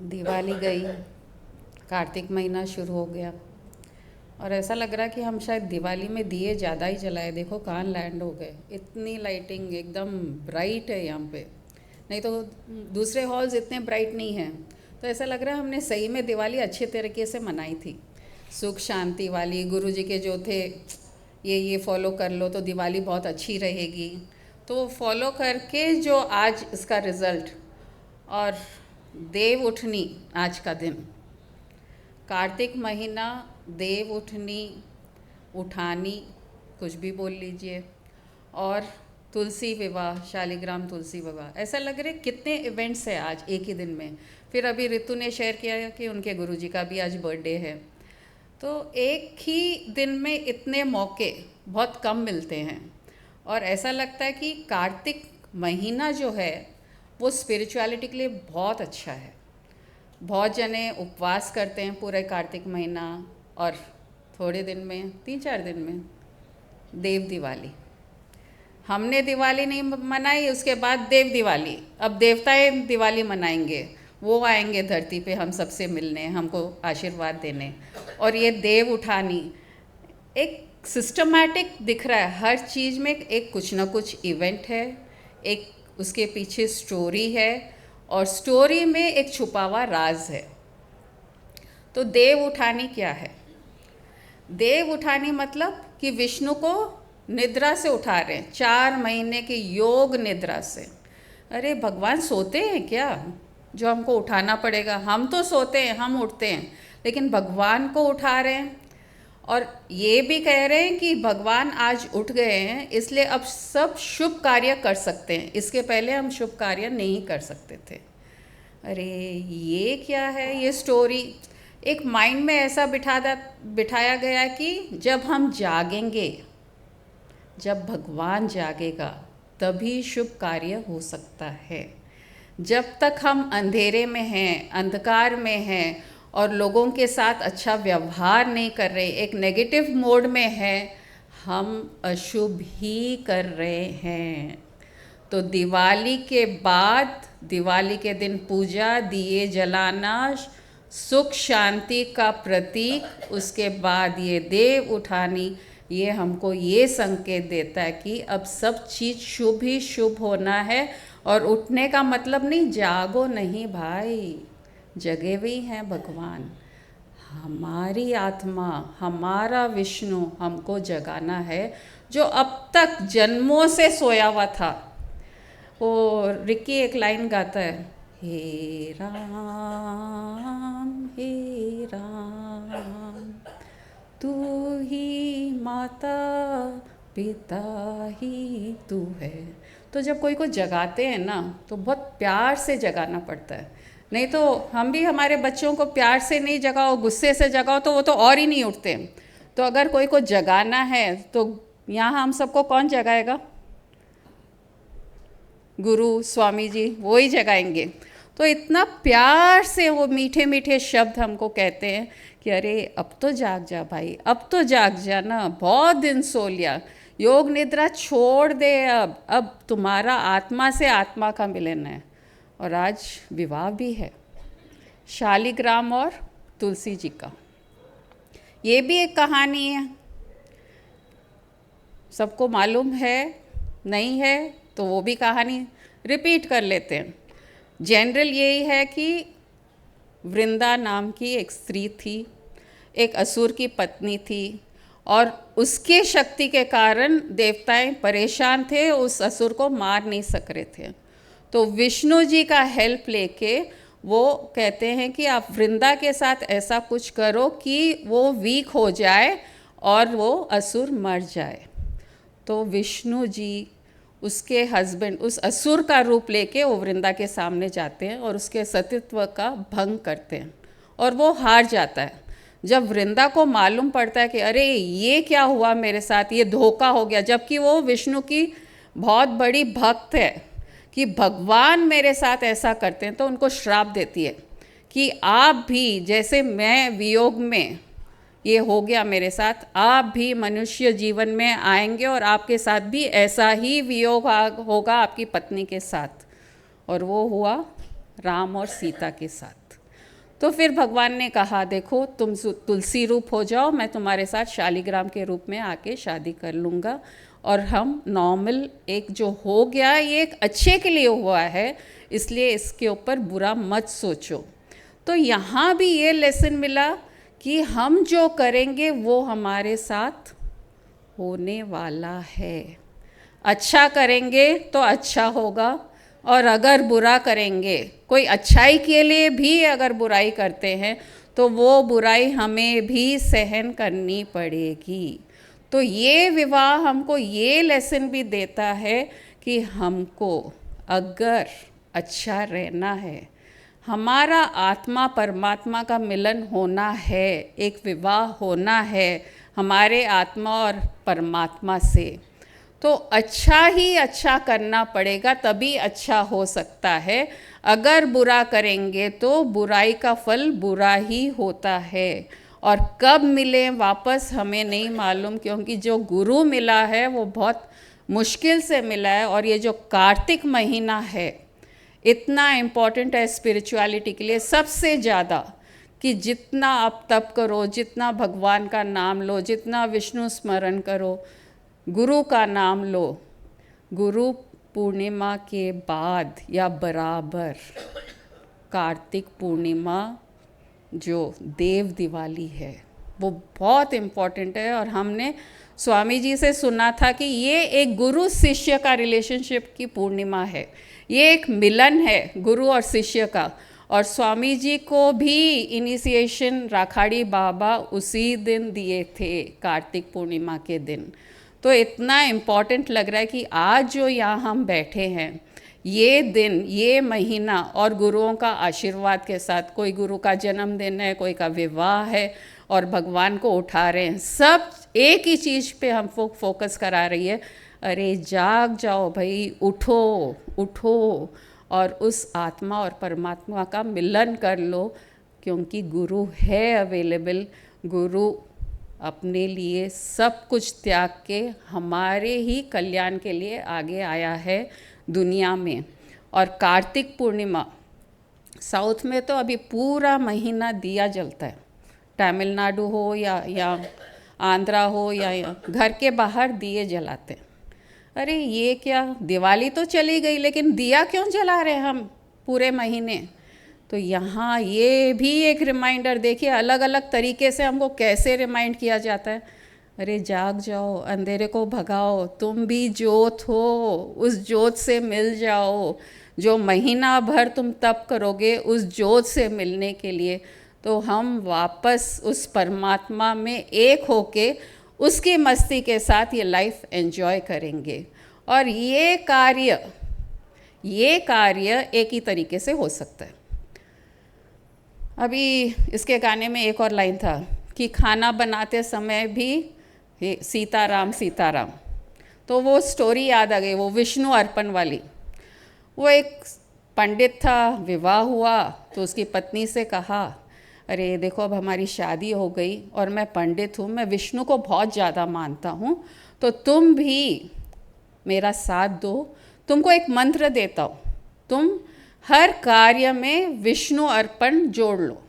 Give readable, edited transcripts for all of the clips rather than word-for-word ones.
दिवाली गई, कार्तिक महीना शुरू हो गया और ऐसा लग रहा है कि हम शायद दिवाली में दिए ज़्यादा ही जलाए। देखो कहाँ लैंड हो गए, इतनी लाइटिंग एकदम ब्राइट है यहाँ पे। नहीं तो दूसरे हॉल्स इतने ब्राइट नहीं हैं। तो ऐसा लग रहा है हमने सही में दिवाली अच्छे तरीके से मनाई थी, सुख शांति वाली। गुरु जी के जो थे, ये फॉलो कर लो तो दिवाली बहुत अच्छी रहेगी। तो फॉलो करके जो आज इसका रिज़ल्ट, और देव उठनी आज का दिन, कार्तिक महीना, देव उठनी, उठानी, कुछ भी बोल लीजिए, और तुलसी विवाह, शालिग्राम तुलसी विवाह। ऐसा लग रहा है कितने इवेंट्स हैं आज एक ही दिन में। फिर अभी रितु ने शेयर किया कि उनके गुरुजी का भी आज बर्थडे है। तो एक ही दिन में इतने मौके बहुत कम मिलते हैं और ऐसा लगता है कि कार्तिक महीना जो है वो स्पिरिचुअलिटी के लिए बहुत अच्छा है। बहुत जने उपवास करते हैं पूरे कार्तिक महीना और थोड़े दिन में, 3-4 दिन में देव दिवाली। हमने दिवाली नहीं मनाई, उसके बाद देव दिवाली। अब देवताएं दिवाली मनाएंगे, वो आएंगे धरती पे हम सबसे मिलने, हमको आशीर्वाद देने। और ये देव उठानी एक सिस्टमैटिक दिख रहा है, हर चीज़ में एक कुछ ना कुछ इवेंट है, एक उसके पीछे स्टोरी है और स्टोरी में एक छुपा हुआ राज है। तो देव उठानी क्या है? देव उठानी मतलब कि विष्णु को निद्रा से उठा रहे हैं, 4 महीने की योग निद्रा से। अरे भगवान सोते हैं क्या जो हमको उठाना पड़ेगा? हम तो सोते हैं, हम उठते हैं, लेकिन भगवान को उठा रहे हैं। और ये भी कह रहे हैं कि भगवान आज उठ गए हैं, इसलिए अब सब शुभ कार्य कर सकते हैं, इसके पहले हम शुभ कार्य नहीं कर सकते थे। अरे ये क्या है? ये स्टोरी एक माइंड में ऐसा बिठाया गया कि जब हम जागेंगे, जब भगवान जागेगा तभी शुभ कार्य हो सकता है। जब तक हम अंधेरे में हैं, अंधकार में हैं और लोगों के साथ अच्छा व्यवहार नहीं कर रहे, एक नेगेटिव मोड में है, हम अशुभ ही कर रहे हैं। तो दिवाली के बाद, दिवाली के दिन पूजा, दिए जलाना सुख शांति का प्रतीक, उसके बाद ये देव उठानी, ये हमको ये संकेत देता है कि अब सब चीज़ शुभ ही शुभ होना है। और उठने का मतलब नहीं जागो नहीं भाई, जगे हुए हैं भगवान। हमारी आत्मा, हमारा विष्णु हमको जगाना है, जो अब तक जन्मों से सोया हुआ था। वो रिकी एक लाइन गाता है, हे राम तू ही माता पिता ही तू है। तो जब कोई को जगाते हैं ना तो बहुत प्यार से जगाना पड़ता है। नहीं तो हम भी हमारे बच्चों को प्यार से नहीं जगाओ, गुस्से से जगाओ तो वो तो और ही नहीं उठते। तो अगर कोई को जगाना है तो यहाँ हम सबको कौन जगाएगा? गुरु स्वामी जी वो ही जगाएंगे। तो इतना प्यार से वो मीठे मीठे शब्द हमको कहते हैं कि अरे अब तो जाग जा भाई, अब तो जाग जा ना, बहुत दिन सो लिया, योग निद्रा छोड़ दे। अब तुम्हारा आत्मा से आत्मा का मिलन है। और आज विवाह भी है शालिग्राम और तुलसी जी का। ये भी एक कहानी है, सबको मालूम है, नहीं है तो वो भी कहानी रिपीट कर लेते हैं। जनरल यही है कि वृंदा नाम की एक स्त्री थी, एक असुर की पत्नी थी, और उसके शक्ति के कारण देवताएं परेशान थे, उस असुर को मार नहीं सक रहे थे। तो विष्णु जी का हेल्प लेके वो कहते हैं कि आप वृंदा के साथ ऐसा कुछ करो कि वो वीक हो जाए और वो असुर मर जाए। तो विष्णु जी उसके हस्बैंड उस असुर का रूप लेके वो वृंदा के सामने जाते हैं और उसके सतीत्व का भंग करते हैं और वो हार जाता है। जब वृंदा को मालूम पड़ता है कि अरे ये क्या हुआ मेरे साथ, ये धोखा हो गया, जबकि वो विष्णु की बहुत बड़ी भक्त है कि भगवान मेरे साथ ऐसा करते हैं, तो उनको श्राप देती है कि आप भी, जैसे मैं वियोग में ये हो गया मेरे साथ, आप भी मनुष्य जीवन में आएंगे और आपके साथ भी ऐसा ही वियोग होगा आपकी पत्नी के साथ। और वो हुआ राम और सीता के साथ। तो फिर भगवान ने कहा देखो तुम तुलसी रूप हो जाओ, मैं तुम्हारे साथ शालिग्राम के रूप में आके शादी कर लूँगा, और हम नॉर्मल एक जो हो गया ये एक अच्छे के लिए हुआ है, इसलिए इसके ऊपर बुरा मत सोचो। तो यहाँ भी ये लेसन मिला कि हम जो करेंगे वो हमारे साथ होने वाला है। अच्छा करेंगे तो अच्छा होगा, और अगर बुरा करेंगे, कोई अच्छाई के लिए भी अगर बुराई करते हैं तो वो बुराई हमें भी सहन करनी पड़ेगी। तो ये विवाह हमको ये लेसन भी देता है कि हमको अगर अच्छा रहना है, हमारा आत्मा परमात्मा का मिलन होना है, एक विवाह होना है हमारे आत्मा और परमात्मा से, तो अच्छा ही अच्छा करना पड़ेगा, तभी अच्छा हो सकता है। अगर बुरा करेंगे तो बुराई का फल बुरा ही होता है, और कब मिले वापस हमें नहीं मालूम, क्योंकि जो गुरु मिला है वो बहुत मुश्किल से मिला है। और ये जो कार्तिक महीना है इतना इम्पॉर्टेंट है स्पिरिचुअलिटी के लिए सबसे ज़्यादा, कि जितना आप तप करो, जितना भगवान का नाम लो, जितना विष्णु स्मरण करो, गुरु का नाम लो, गुरु पूर्णिमा के बाद या बराबर कार्तिक पूर्णिमा जो देव दिवाली है वो बहुत इम्पॉर्टेंट है। और हमने स्वामी जी से सुना था कि ये एक गुरु शिष्य का रिलेशनशिप की पूर्णिमा है, ये एक मिलन है गुरु और शिष्य का। और स्वामी जी को भी इनिशिएशन राखाड़ी बाबा उसी दिन दिए थे, कार्तिक पूर्णिमा के दिन। तो इतना इम्पॉर्टेंट लग रहा है कि आज जो यहाँ हम बैठे हैं, ये दिन, ये महीना, और गुरुओं का आशीर्वाद के साथ, कोई गुरु का जन्मदिन है, कोई का विवाह है, और भगवान को उठा रहे हैं, सब एक ही चीज़ पे हम फोकस करा रही है, अरे जाग जाओ भाई, उठो उठो और उस आत्मा और परमात्मा का मिलन कर लो, क्योंकि गुरु है अवेलेबल। गुरु अपने लिए सब कुछ त्याग के हमारे ही कल्याण के लिए आगे आया है दुनिया में। और कार्तिक पूर्णिमा साउथ में तो अभी पूरा महीना दिया जलता है, तमिलनाडु हो या आंध्रा हो या घर के बाहर दिए जलाते हैं। अरे ये क्या, दिवाली तो चली गई लेकिन दिया क्यों जला रहे हम पूरे महीने? तो यहाँ ये भी एक रिमाइंडर, देखिए अलग अलग तरीके से हमको कैसे रिमाइंड किया जाता है, अरे जाग जाओ, अंधेरे को भगाओ, तुम भी ज्योत हो, उस ज्योत से मिल जाओ। जो महीना भर तुम तप करोगे उस ज्योत से मिलने के लिए, तो हम वापस उस परमात्मा में एक होके उसकी मस्ती के साथ ये लाइफ एंजॉय करेंगे। और ये कार्य एक ही तरीके से हो सकता है। अभी इसके गाने में एक और लाइन था कि खाना बनाते समय भी सीताराम सीताराम, तो वो स्टोरी याद आ गई, वो विष्णु अर्पण वाली। वो एक पंडित था, विवाह हुआ तो उसकी पत्नी से कहा, अरे देखो अब हमारी शादी हो गई और मैं पंडित हूँ, मैं विष्णु को बहुत ज़्यादा मानता हूँ, तो तुम भी मेरा साथ दो, तुमको एक मंत्र देता हूँ, तुम हर कार्य में विष्णु अर्पण जोड़ लो।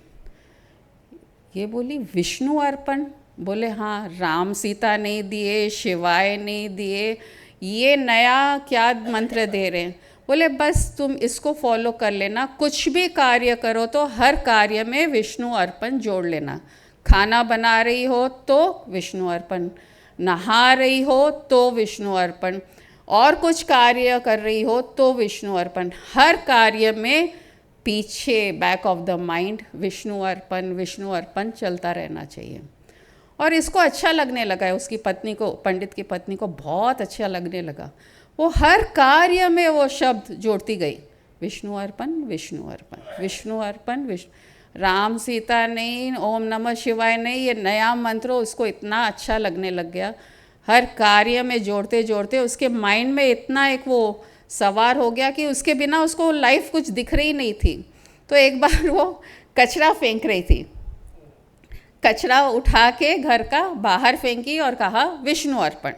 ये बोली विष्णु अर्पण? बोले हाँ, राम सीता नहीं दिए, शिवाय नहीं दिए, ये नया क्या मंत्र दे रहे हैं? बोले बस तुम इसको फॉलो कर लेना, कुछ भी कार्य करो तो हर कार्य में विष्णु अर्पण जोड़ लेना। खाना बना रही हो तो विष्णु अर्पण, नहा रही हो तो विष्णु अर्पण, और कुछ कार्य कर रही हो तो विष्णु अर्पण। हर कार्य में पीछे back of the mind Vishnu अर्पण चलता रहना चाहिए। और इसको अच्छा लगने लगा है, उसकी पत्नी को, पंडित की पत्नी को बहुत अच्छा लगने लगा। वो हर कार्य में वो शब्द जोड़ती गई, विष्णु अर्पण विष्णु अर्पण विष्णु अर्पण विष्णु। राम सीता नहीं, ओम नमः शिवाय नहीं, ये नया मंत्र उसको इतना अच्छा लगने लग गया। हर कार्य में जोड़ते जोड़ते उसके माइंड में इतना एक वो सवार हो गया कि उसके बिना उसको लाइफ कुछ दिख रही नहीं थी। तो एक बार वो कचरा फेंक रही थी, कचरा उठा के घर का बाहर फेंकी और कहा विष्णु अर्पण,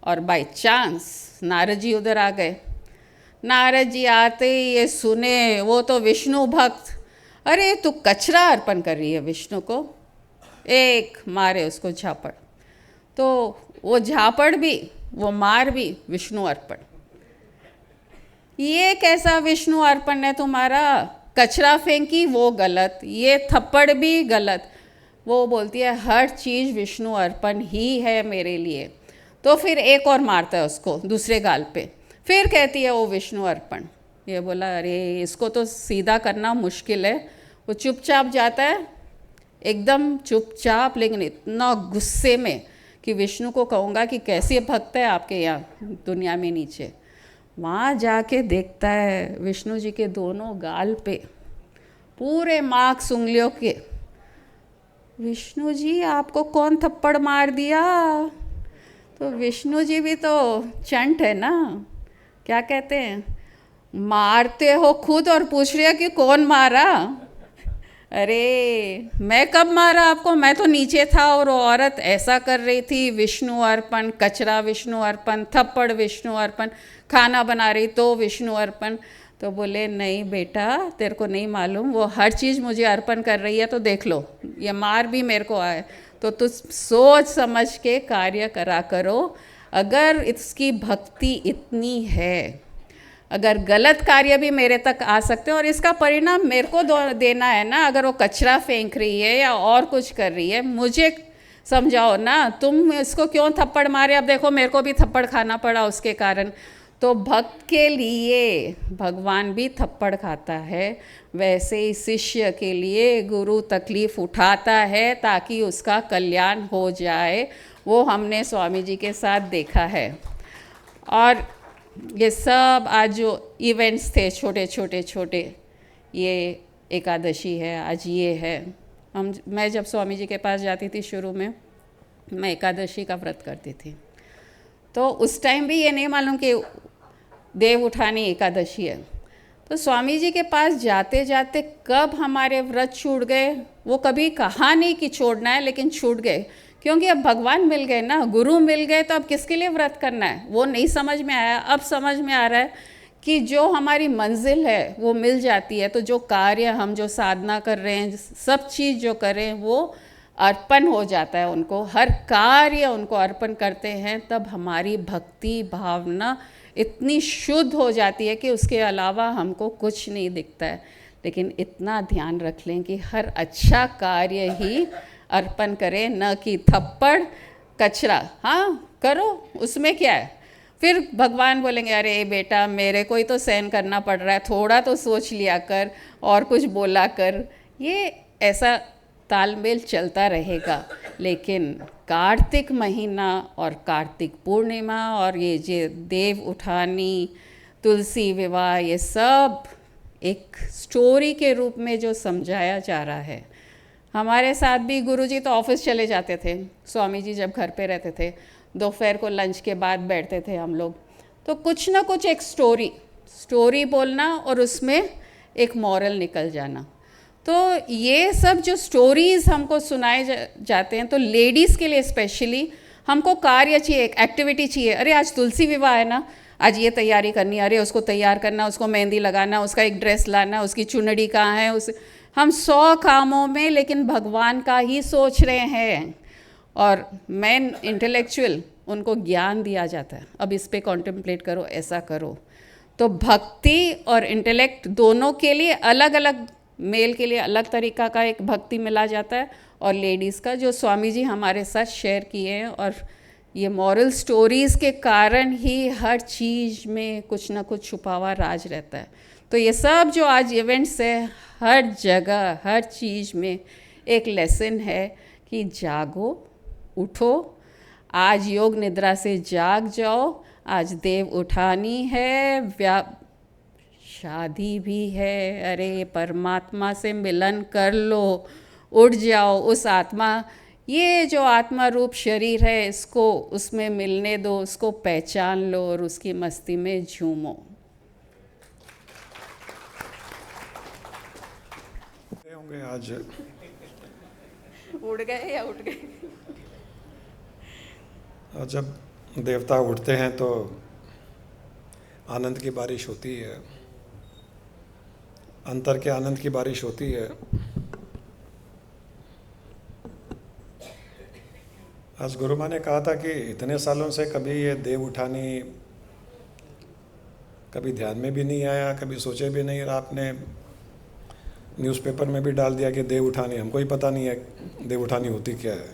और बाय चांस नारद जी उधर आ गए। नारद जी आते ही ये सुने, वो तो विष्णु भक्त, अरे तू कचरा अर्पण कर रही है विष्णु को, एक मारे उसको झापड़। तो वो झापड़ भी, वो मार भी विष्णु अर्पण। ये कैसा विष्णु अर्पण है तुम्हारा? कचरा फेंकी वो गलत, ये थप्पड़ भी गलत। वो बोलती है हर चीज़ विष्णु अर्पण ही है मेरे लिए। तो फिर एक और मारता है उसको दूसरे गाल पे, फिर कहती है वो विष्णु अर्पण। ये बोला अरे इसको तो सीधा करना मुश्किल है। वो चुपचाप जाता है, एकदम चुपचाप, लेकिन इतना गुस्से में कि विष्णु को कहूँगा कि कैसे भक्त है आपके यहाँ दुनिया में नीचे। वहाँ जाके देखता है विष्णु जी के दोनों गाल पे पूरे मार्क्स उंगलियों के। विष्णु जी आपको कौन थप्पड़ मार दिया? तो विष्णु जी भी तो चंट है ना, क्या कहते हैं, मारते हो खुद और पूछ रही है कि कौन मारा। अरे मैं कब मारा आपको? मैं तो नीचे था और वो औरत ऐसा कर रही थी। विष्णु अर्पण, कचरा विष्णु अर्पण, थप्पड़ विष्णु अर्पण, खाना बना रही तो विष्णु अर्पण। तो बोले नहीं बेटा तेरे को नहीं मालूम, वो हर चीज़ मुझे अर्पण कर रही है, तो देख लो ये मार भी मेरे को आए। तो तुम सोच समझ के कार्य करा करो। अगर इसकी भक्ति इतनी है, अगर गलत कार्य भी मेरे तक आ सकते हैं, और इसका परिणाम मेरे को देना है ना। अगर वो कचरा फेंक रही है या और कुछ कर रही है, मुझे समझाओ ना, तुम इसको क्यों थप्पड़ मारे? अब देखो मेरे को भी थप्पड़ खाना पड़ा उसके कारण। तो भक्त के लिए भगवान भी थप्पड़ खाता है, वैसे ही शिष्य के लिए गुरु तकलीफ उठाता है ताकि उसका कल्याण हो जाए। वो हमने स्वामी जी के साथ देखा है। और ये सब आज जो इवेंट्स थे छोटे छोटे छोटे, ये एकादशी है, आज ये है। मैं जब स्वामी जी के पास जाती थी शुरू में, मैं एकादशी का व्रत करती थी। तो उस टाइम भी ये नहीं मालूम कि देव उठानी एकादशी है। तो स्वामी जी के पास जाते जाते कब हमारे व्रत छूट गए, वो कभी कहा नहीं कि छोड़ना है, लेकिन छूट गए। क्योंकि अब भगवान मिल गए ना, गुरु मिल गए, तो अब किसके लिए व्रत करना है वो नहीं समझ में आया। अब समझ में आ रहा है कि जो हमारी मंजिल है वो मिल जाती है, तो जो कार्य हम जो साधना कर रहे हैं, सब चीज़ जो करें वो अर्पण हो जाता है उनको। हर कार्य उनको अर्पण करते हैं, तब हमारी भक्ति भावना इतनी शुद्ध हो जाती है कि उसके अलावा हमको कुछ नहीं दिखता है। लेकिन इतना ध्यान रख लें कि हर अच्छा कार्य ही अर्पण करें, न कि थप्पड़ कचरा। हाँ करो, उसमें क्या है। फिर भगवान बोलेंगे अरे बेटा मेरे को ही तो सहन करना पड़ रहा है, थोड़ा तो सोच लिया कर और कुछ बोला कर। ये ऐसा तालमेल चलता रहेगा। लेकिन कार्तिक महीना और कार्तिक पूर्णिमा और ये जो देव उठानी, तुलसी विवाह, ये सब एक स्टोरी के रूप में जो समझाया जा रहा है। हमारे साथ भी गुरुजी तो ऑफिस चले जाते थे, स्वामी जी जब घर पे रहते थे, दोपहर को लंच के बाद बैठते थे हम लोग, तो कुछ ना कुछ एक स्टोरी बोलना और उसमें एक मॉरल निकल जाना। तो ये सब जो स्टोरीज़ हमको सुनाए जाते हैं, तो लेडीज़ के लिए स्पेशली हमको कार्य चाहिए, एक एक्टिविटी चाहिए। अरे आज तुलसी विवाह है ना, आज ये तैयारी करनी है, अरे उसको तैयार करना, उसको मेहंदी लगाना, उसका एक ड्रेस लाना, उसकी चुनरी कहाँ है, उस हम 100 कामों में लेकिन भगवान का ही सोच रहे हैं। और मेन इंटेलेक्चुअल उनको ज्ञान दिया जाता है, अब इस पे कॉन्टेम्पलेट करो, ऐसा करो। तो भक्ति और इंटेलेक्ट दोनों के लिए अलग अलग, मेल के लिए अलग तरीका का एक भक्ति मिला जाता है, और लेडीज़ का जो स्वामी जी हमारे साथ शेयर किए हैं। और ये मॉरल स्टोरीज़ के कारण ही हर चीज़ में कुछ ना कुछ छुपा हुआ राज रहता है। तो ये सब जो आज इवेंट्स है, हर जगह हर चीज़ में एक लेसन है कि जागो, उठो, आज योग निद्रा से जाग जाओ, आज देव उठानी है, शादी भी है, अरे परमात्मा से मिलन कर लो, उठ जाओ। उस आत्मा, ये जो आत्मा रूप शरीर है, इसको उसमें मिलने दो, उसको पहचान लो और उसकी मस्ती में झूमो। होंगे आज उड़ गए या उठ गए? जब देवता उठते हैं तो आनंद की बारिश होती है। अंतर के आनंद की बारिश होती है। आज गुरु माँ ने कहा था कि इतने सालों से कभी ये देव उठानी कभी ध्यान में भी नहीं आया, कभी सोचे भी नहीं, और आपने न्यूज़पेपर में भी डाल दिया कि देव उठानी। हमको ही पता नहीं है देव उठानी होती क्या है।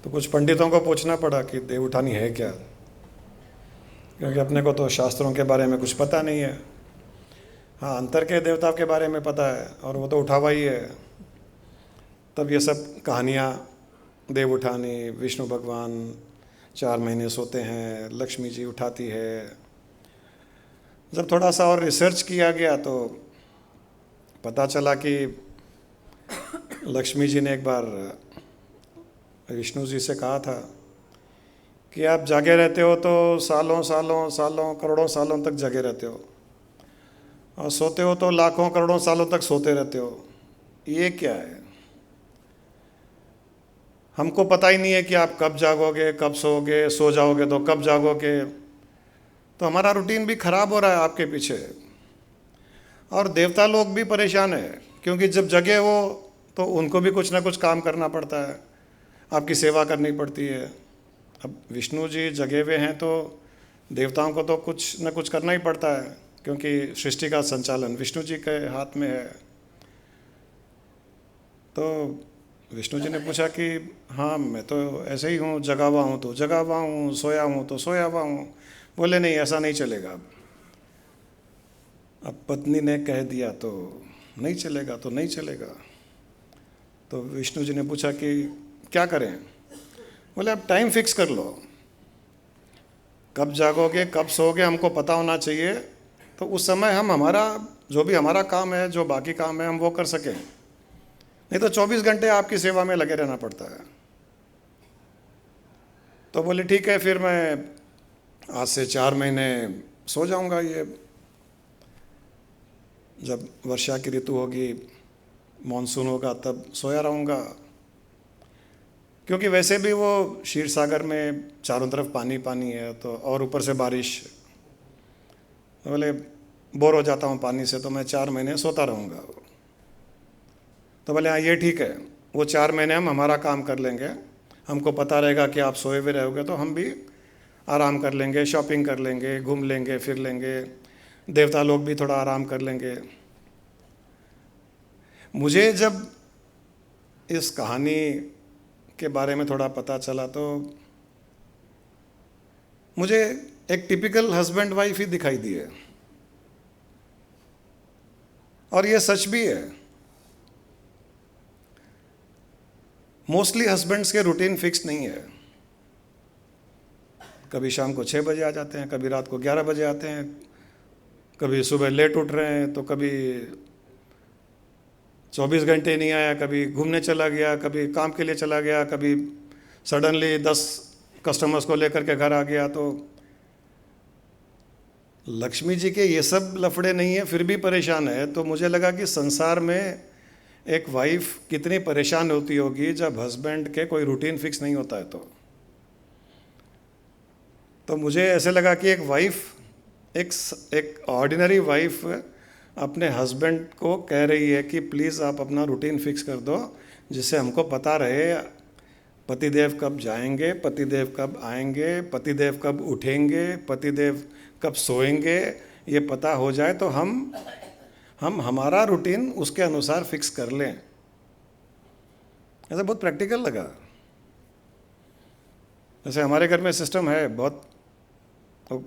तो कुछ पंडितों को पूछना पड़ा कि देव उठानी है क्या, क्योंकि अपने को तो शास्त्रों के बारे में कुछ पता नहीं है। हाँ, अंतर के देवताओं के बारे में पता है, और वो तो उठावा ही है। तब ये सब कहानियाँ, देव उठानी, विष्णु भगवान 4 महीने सोते हैं, लक्ष्मी जी उठाती है। जब थोड़ा सा और रिसर्च किया गया तो पता चला कि लक्ष्मी जी ने एक बार विष्णु जी से कहा था कि आप जागे रहते हो तो सालों सालों सालों करोड़ों सालों तक जगे रहते हो, और सोते हो तो लाखों करोड़ों सालों तक सोते रहते हो। ये क्या है? हमको पता ही नहीं है कि आप कब जागोगे, कब सोओगे, सो जाओगे तो कब जागोगे। तो हमारा रूटीन भी खराब हो रहा है आपके पीछे। और देवता लोग भी परेशान है, क्योंकि जब जगे हो तो उनको भी कुछ ना कुछ काम करना पड़ता है, आपकी सेवा करनी पड़ती है। अब विष्णु जी जगे हुए हैं तो देवताओं को तो कुछ ना कुछ करना ही पड़ता है, क्योंकि सृष्टि का संचालन विष्णु जी के हाथ में है। तो विष्णु जी ने पूछा कि हाँ, मैं तो ऐसे ही हूँ, जगा हुआ हूँ तो जगा हुआ हूँ, सोया हूँ तो सोया हुआ हूँ। बोले नहीं, ऐसा नहीं चलेगा। अब पत्नी ने कह दिया तो नहीं चलेगा, तो नहीं चलेगा। तो विष्णु जी ने पूछा कि क्या करें? बोले अब टाइम फिक्स कर लो, कब जागोगे, कब सोओगे, हमको पता होना चाहिए। तो उस समय हम हमारा जो भी हमारा काम है, जो बाकी काम है, हम वो कर सकें। नहीं तो 24 घंटे आपकी सेवा में लगे रहना पड़ता है। तो बोले ठीक है, फिर मैं आज से 4 महीने सो जाऊंगा। ये जब वर्षा की ऋतु होगी, मॉनसून होगा, तब सोया रहूँगा, क्योंकि वैसे भी वो क्षीर सागर में चारों तरफ पानी पानी है, तो और ऊपर से बारिश। तो बोले बोर हो जाता हूँ पानी से, तो मैं 4 महीने सोता रहूँगा। तो बोले हाँ, ये ठीक है, वो 4 महीने हम हमारा काम कर लेंगे। हमको पता रहेगा कि आप सोए हुए रहोगे, तो हम भी आराम कर लेंगे, शॉपिंग कर लेंगे, घूम लेंगे, फिर लेंगे, देवता लोग भी थोड़ा आराम कर लेंगे। मुझे जब इस कहानी के बारे में थोड़ा पता चला तो मुझे एक टिपिकल हस्बैंड वाइफ ही दिखाई दी है, और ये सच भी है। मोस्टली हस्बैंड्स के रूटीन फिक्स नहीं है। कभी शाम को 6 बजे आ जाते हैं, कभी रात को 11 बजे आते हैं, कभी सुबह लेट उठ रहे हैं, तो कभी 24 घंटे नहीं आया, कभी घूमने चला गया, कभी काम के लिए चला गया, कभी सडनली 10 कस्टमर्स को लेकर के घर आ गया। तो लक्ष्मी जी के ये सब लफड़े नहीं है, फिर भी परेशान है। तो मुझे लगा कि संसार में एक वाइफ कितनी परेशान होती होगी जब हस्बैंड के कोई रूटीन फिक्स नहीं होता है। तो मुझे ऐसे लगा कि एक वाइफ, एक ऑर्डिनरी वाइफ अपने हस्बैंड को कह रही है कि प्लीज़ आप अपना रूटीन फिक्स कर दो, जिससे हमको पता रहे पतिदेव कब जाएंगे, पतिदेव कब आएंगे, पतिदेव कब उठेंगे, पतिदेव कब सोएंगे। ये पता हो जाए तो हम हमारा रूटीन उसके अनुसार फिक्स कर लें। ऐसा बहुत प्रैक्टिकल लगा। जैसे हमारे घर में सिस्टम है बहुत, तो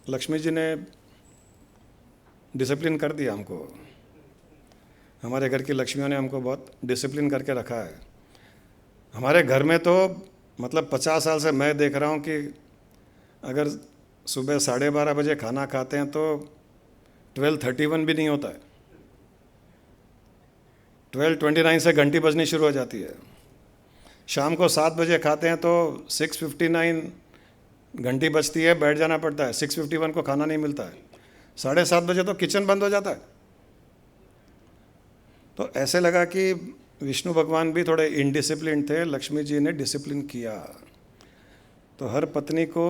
लक्ष्मी जी ने डिसिप्लिन कर दिया हमको। हमारे घर की लक्ष्मियों ने हमको बहुत डिसिप्लिन करके रखा है। हमारे घर में तो मतलब 50 साल से मैं देख रहा हूँ कि अगर सुबह 12:30 बजे खाना खाते हैं तो 12:31 भी नहीं होता है, 12:29 से घंटी बजनी शुरू हो जाती है। शाम को 7 बजे खाते हैं तो 6:59 घंटी बजती है, बैठ जाना पड़ता है, 6:51 को खाना नहीं मिलता है, 7:30 बजे तो किचन बंद हो जाता है। तो ऐसे लगा कि विष्णु भगवान भी थोड़े इनडिसिप्लिन थे, लक्ष्मी जी ने डिसिप्लिन किया। तो हर पत्नी को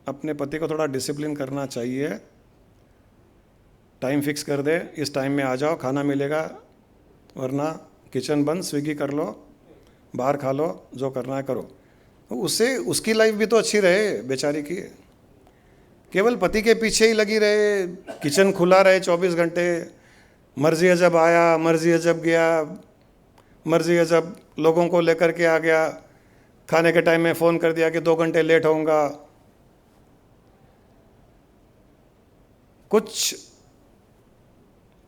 अपने पति को थोड़ा डिसिप्लिन करना चाहिए, टाइम फिक्स कर दे, इस टाइम में आ जाओ, खाना मिलेगा, वरना किचन बंद, स्विगी कर लो, बाहर खा लो, जो करना है करो। तो उससे उसकी लाइफ भी तो अच्छी रहे बेचारी की। केवल पति के पीछे ही लगी रहे, किचन खुला रहे 24 घंटे, मर्जी है जब आया, मर्जी है जब गया, मर्जी है जब लोगों को लेकर के आ गया, खाने के टाइम में फ़ोन कर दिया कि 2 घंटे लेट होऊंगा। कुछ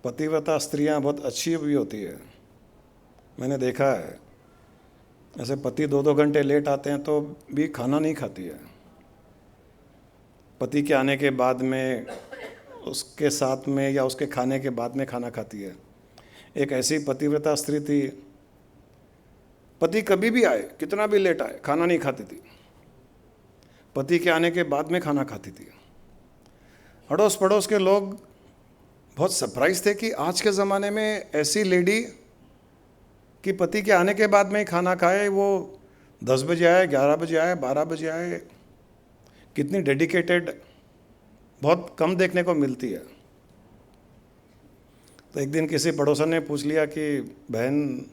पतिव्रता स्त्रियां बहुत अच्छी भी होती है, मैंने देखा है। ऐसे पति 2-2 घंटे लेट आते हैं तो भी खाना नहीं खाती है। पति के आने के बाद में, उसके साथ में या उसके खाने के बाद में खाना खाती है। एक ऐसी पतिव्रता स्त्री थी, पति कभी भी आए, कितना भी लेट आए, खाना नहीं खाती थी, पति के आने के बाद में खाना खाती थी। अड़ोस पड़ोस के लोग बहुत सरप्राइज थे कि आज के ज़माने में ऐसी लेडी कि पति के आने के बाद में ही खाना खाए, वो 10 बजे आए, 11 बजे आए, 12 बजे आए, कितनी डेडिकेटेड, बहुत कम देखने को मिलती है। तो एक दिन किसी पड़ोसन ने पूछ लिया कि बहन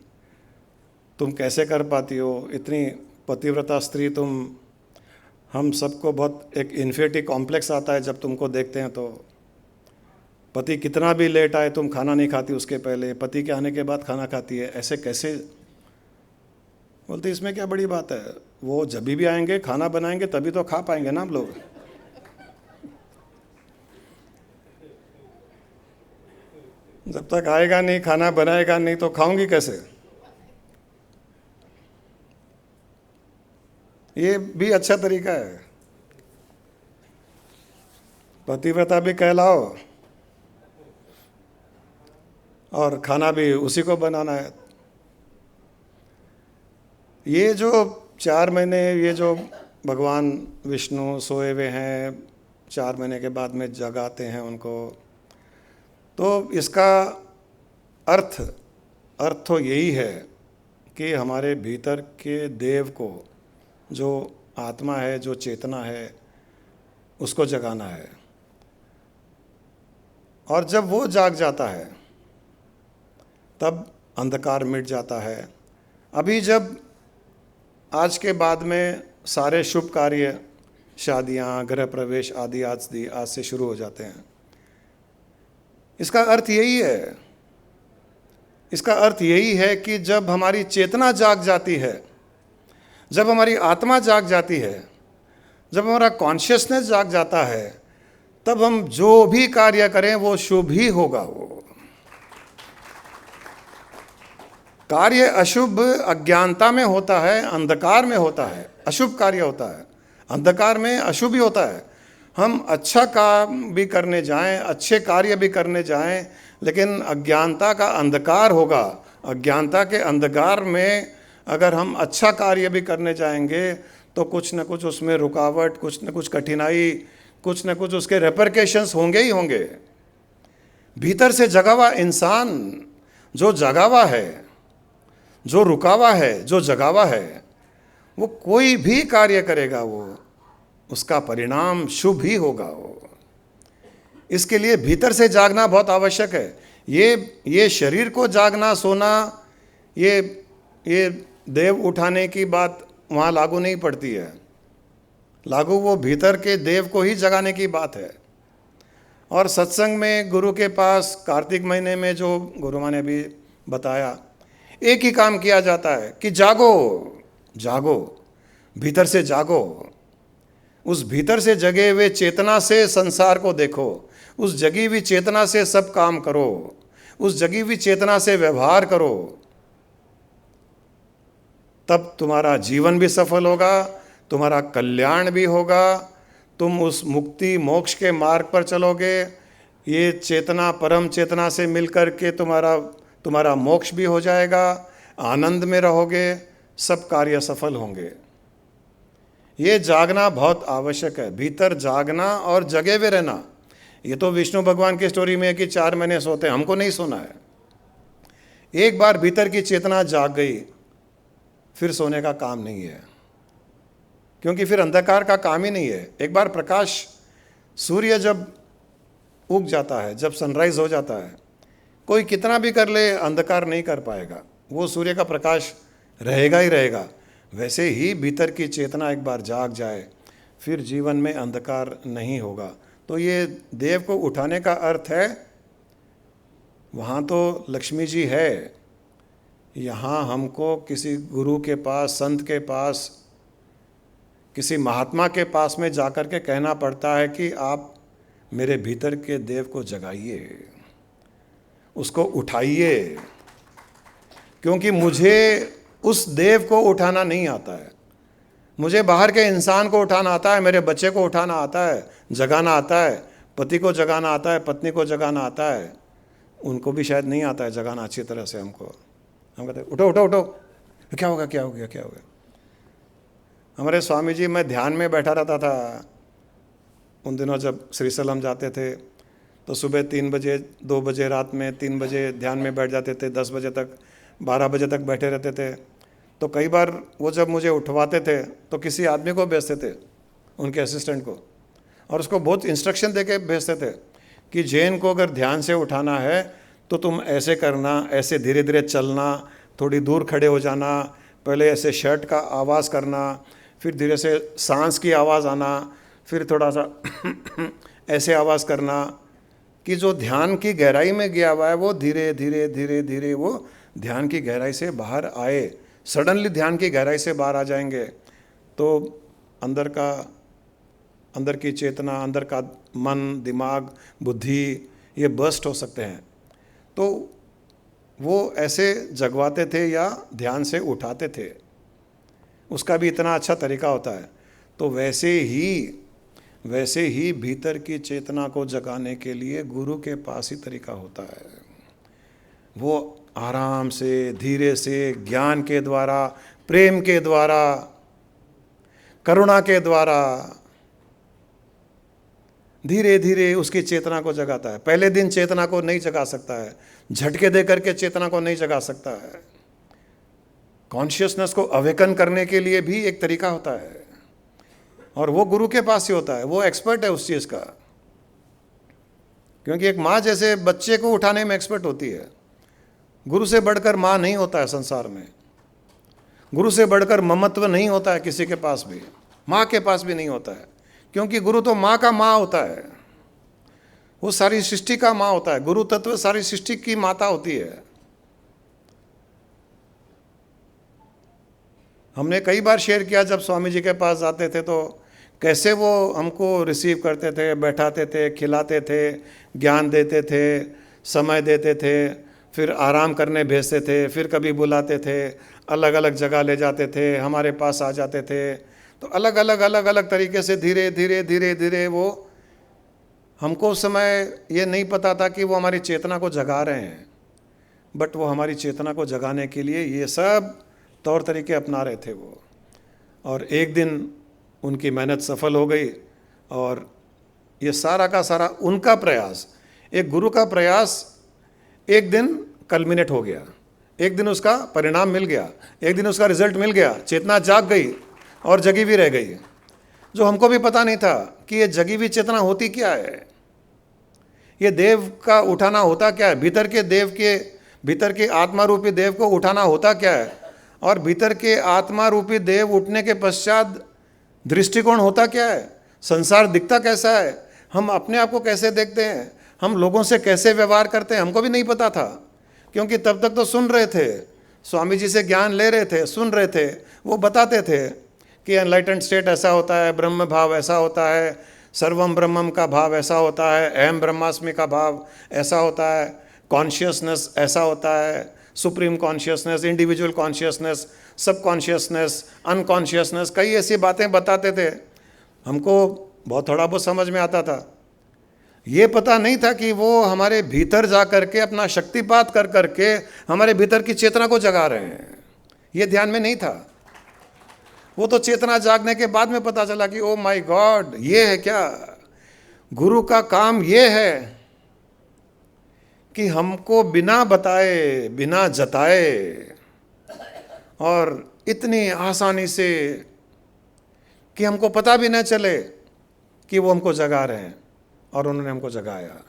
तुम कैसे कर पाती हो, इतनी पतिव्रता स्त्री तुम, हम सबको बहुत एक इन्फिनिटी कॉम्प्लेक्स आता है जब तुमको देखते हैं। तो पति कितना भी लेट आए तुम खाना नहीं खाती उसके पहले, पति के आने के बाद खाना खाती है, ऐसे कैसे? बोलते इसमें क्या बड़ी बात है, वो जब भी आएंगे खाना बनाएंगे तभी तो खा पाएंगे ना हम लोग। जब तक आएगा नहीं, खाना बनाएगा नहीं, तो खाऊंगी कैसे? ये भी अच्छा तरीका है, पतिव्रता भी कहलाओ और खाना भी उसी को बनाना है। ये जो 4 महीने, ये जो भगवान विष्णु सोए हुए हैं, 4 महीने के बाद में जगाते हैं उनको, तो इसका अर्थ तो यही है कि हमारे भीतर के देव को, जो आत्मा है, जो चेतना है, उसको जगाना है। और जब वो जाग जाता है तब अंधकार मिट जाता है। अभी जब आज के बाद में सारे शुभ कार्य, शादियाँ, गृह प्रवेश आदि आज से शुरू हो जाते हैं, इसका अर्थ यही है, इसका अर्थ यही है कि जब हमारी चेतना जाग जाती है, जब हमारी आत्मा जाग जाती है, जब हमारा कॉन्शियसनेस जाग जाता है, तब हम जो भी कार्य करें वो शुभ ही होगा। वो कार्य अशुभ अज्ञानता में होता है, अंधकार में होता है, अशुभ कार्य होता है, अंधकार में अशुभ ही होता है। हम अच्छा काम भी करने जाएं, अच्छे कार्य भी करने जाएं, लेकिन अज्ञानता का अंधकार होगा। अज्ञानता के अंधकार में अगर हम अच्छा कार्य भी करने जाएंगे तो कुछ न कुछ उसमें रुकावट, कुछ न कुछ कठिनाई, कुछ न कुछ उसके रेपरकेशंस होंगे ही होंगे। भीतर से जगा हुआ इंसान, जो जगा हुआ है, जो रुका हुआ है, जो जगा हुआ है, वो कोई भी कार्य करेगा, वो उसका परिणाम शुभ ही होगा। वो इसके लिए भीतर से जागना बहुत आवश्यक है। ये शरीर को जागना, सोना, ये देव उठाने की बात वहाँ लागू नहीं पड़ती है। लागू वो भीतर के देव को ही जगाने की बात है। और सत्संग में गुरु के पास कार्तिक महीने में जो गुरु माँ ने भी बताया, एक ही काम किया जाता है कि जागो, जागो, भीतर से जागो। उस भीतर से जगे हुए चेतना से संसार को देखो, उस जगी हुई चेतना से सब काम करो, उस जगी हुई चेतना से व्यवहार करो, तब तुम्हारा जीवन भी सफल होगा, तुम्हारा कल्याण भी होगा, तुम उस मुक्ति मोक्ष के मार्ग पर चलोगे। ये चेतना परम चेतना से मिलकर के तुम्हारा मोक्ष भी हो जाएगा, आनंद में रहोगे, सब कार्य सफल होंगे। ये जागना बहुत आवश्यक है, भीतर जागना और जगे हुए रहना। ये तो विष्णु भगवान की स्टोरी में है कि 4 महीने सोते हैं, हमको नहीं सोना है। एक बार भीतर की चेतना जाग गई, फिर सोने का काम नहीं है, क्योंकि फिर अंधकार का काम ही नहीं है। एक बार प्रकाश, सूर्य जब उग जाता है, जब सनराइज हो जाता है, कोई कितना भी कर ले अंधकार नहीं कर पाएगा, वो सूर्य का प्रकाश रहेगा ही रहेगा। वैसे ही भीतर की चेतना एक बार जाग जाए, फिर जीवन में अंधकार नहीं होगा। तो ये देव को उठाने का अर्थ है, वहाँ तो लक्ष्मी जी है, यहाँ हमको किसी गुरु के पास, संत के पास, किसी महात्मा के पास में जाकर के कहना पड़ता है कि आप मेरे भीतर के देव को जगाइए, उसको उठाइए, क्योंकि मुझे उस देव को उठाना नहीं आता है। मुझे बाहर के इंसान को उठाना आता है, मेरे बच्चे को उठाना आता है, जगाना आता है, पति को जगाना आता है, पत्नी को जगाना आता है। उनको भी शायद नहीं आता है जगाना अच्छी तरह से हमको। हम कहते हैं उठो उठो उठो, क्या होगा क्या हो गया क्या हो गया। हमारे स्वामी जी, मैं ध्यान में बैठा रहता था उन दिनों जब श्रीशैलम जाते थे, तो सुबह 3 बजे 2 बजे रात में 3 बजे ध्यान में बैठ जाते थे, 10 बजे तक 12 बजे तक बैठे रहते थे। तो कई बार वो जब मुझे उठवाते थे तो किसी आदमी को भेजते थे, उनके असिस्टेंट को, और उसको बहुत इंस्ट्रक्शन दे के भेजते थे कि जैन को अगर ध्यान से उठाना है तो तुम ऐसे करना, ऐसे धीरे धीरे चलना, थोड़ी दूर खड़े हो जाना, पहले ऐसे शर्ट का आवाज़ करना, फिर धीरे से सांस की आवाज़ आना, फिर थोड़ा सा ऐसे आवाज़ करना, कि जो ध्यान की गहराई में गया हुआ है वो धीरे धीरे धीरे धीरे वो ध्यान की गहराई से बाहर आए। सडनली ध्यान की गहराई से बाहर आ जाएंगे तो अंदर की चेतना, अंदर का मन, दिमाग, बुद्धि, ये बर्स्ट हो सकते हैं। तो वो ऐसे जगवाते थे या ध्यान से उठाते थे, उसका भी इतना अच्छा तरीका होता है। तो वैसे ही भीतर की चेतना को जगाने के लिए गुरु के पास ही तरीका होता है। वो आराम से, धीरे से, ज्ञान के द्वारा, प्रेम के द्वारा, करुणा के द्वारा धीरे धीरे उसकी चेतना को जगाता है। पहले दिन चेतना को नहीं जगा सकता है, झटके दे करके चेतना को नहीं जगा सकता है। कॉन्शियसनेस को अवेकन करने के लिए भी एक तरीका होता है, और वो गुरु के पास ही होता है। वो एक्सपर्ट है उस चीज़ का, क्योंकि एक माँ जैसे बच्चे को उठाने में एक्सपर्ट होती है। गुरु से बढ़कर माँ नहीं होता है संसार में, गुरु से बढ़कर ममत्व नहीं होता है किसी के पास भी, माँ के पास भी नहीं होता है, क्योंकि गुरु तो माँ का माँ होता है, वो सारी सृष्टि का माँ होता है। गुरु तत्व सारी सृष्टि की माता होती है। हमने कई बार शेयर किया, जब स्वामी जी के पास जाते थे तो कैसे वो हमको रिसीव करते थे, बैठाते थे, खिलाते थे, ज्ञान देते थे, समय देते थे, फिर आराम करने भेजते थे, फिर कभी बुलाते थे, अलग अलग जगह ले जाते थे, हमारे पास आ जाते थे। तो अलग अलग तरीके से धीरे धीरे धीरे धीरे वो, हमको उस समय ये नहीं पता था कि वो हमारी चेतना को जगा रहे हैं, बट वो हमारी चेतना को जगाने के लिए ये सब तौर तरीके अपना रहे थे वो। और एक दिन उनकी मेहनत सफल हो गई, और ये सारा का सारा उनका प्रयास, एक गुरु का प्रयास एक दिन कल्मिनेट हो गया, एक दिन उसका परिणाम मिल गया, एक दिन उसका रिजल्ट मिल गया। चेतना जाग गई और जगी भी रह गई, जो हमको भी पता नहीं था कि ये जगी हुई चेतना होती क्या है, ये देव का उठाना होता क्या है, भीतर के देव के, भीतर के आत्मा रूपी देव को उठाना होता क्या है, और भीतर के आत्मा रूपी देव उठने के पश्चात दृष्टिकोण होता क्या है, संसार दिखता कैसा है, हम अपने आप को कैसे देखते हैं, हम लोगों से कैसे व्यवहार करते हैं, हमको भी नहीं पता था। क्योंकि तब तक तो सुन रहे थे, स्वामी जी से ज्ञान ले रहे थे, सुन रहे थे, वो बताते थे कि एनलाइटेंड स्टेट ऐसा होता है, ब्रह्म भाव ऐसा होता है, सर्वम ब्रह्मम का भाव ऐसा होता है, अहम ब्रह्मास्मि का भाव ऐसा होता है, कॉन्शियसनेस ऐसा होता है, सुप्रीम कॉन्शियसनेस, इंडिविजुअल कॉन्शियसनेस, सब कॉन्शियसनेस, अनकॉन्शियसनेस, कई ऐसी बातें बताते थे। हमको बहुत थोड़ा बहुत समझ में आता था। ये पता नहीं था कि वो हमारे भीतर जा करके अपना शक्तिपात कर करके हमारे भीतर की चेतना को जगा रहे हैं, ये ध्यान में नहीं था। वो तो चेतना जागने के बाद में पता चला कि ओ माय गॉड, ये है क्या, गुरु का काम ये है कि हमको बिना बताए, बिना जताए, और इतनी आसानी से कि हमको पता भी न चले कि वो हमको जगा रहे हैं, और उन्होंने हमको जगाया।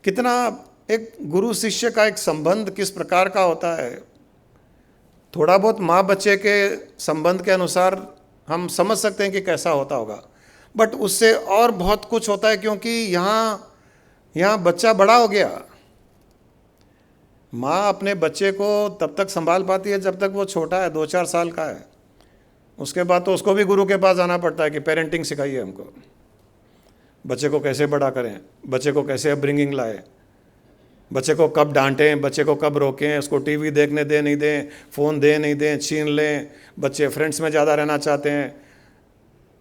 कितना एक गुरु शिष्य का एक संबंध किस प्रकार का होता है, थोड़ा बहुत माँ बच्चे के संबंध के अनुसार हम समझ सकते हैं कि कैसा होता होगा, बट उससे और बहुत कुछ होता है, क्योंकि यहाँ बच्चा बड़ा हो गया। माँ अपने बच्चे को तब तक संभाल पाती है जब तक वो छोटा है, 2-4 साल का है। उसके बाद तो उसको भी गुरु के पास जाना पड़ता है कि पेरेंटिंग सिखाइए हमको, बच्चे को कैसे बड़ा करें, बच्चे को कैसे अपब्रिंगिंग लाए, बच्चे को कब डांटें, बच्चे को कब रोकें, उसको टीवी देखने दें नहीं दें, फ़ोन दें नहीं दें, छीन लें, बच्चे फ्रेंड्स में ज़्यादा रहना चाहते हैं।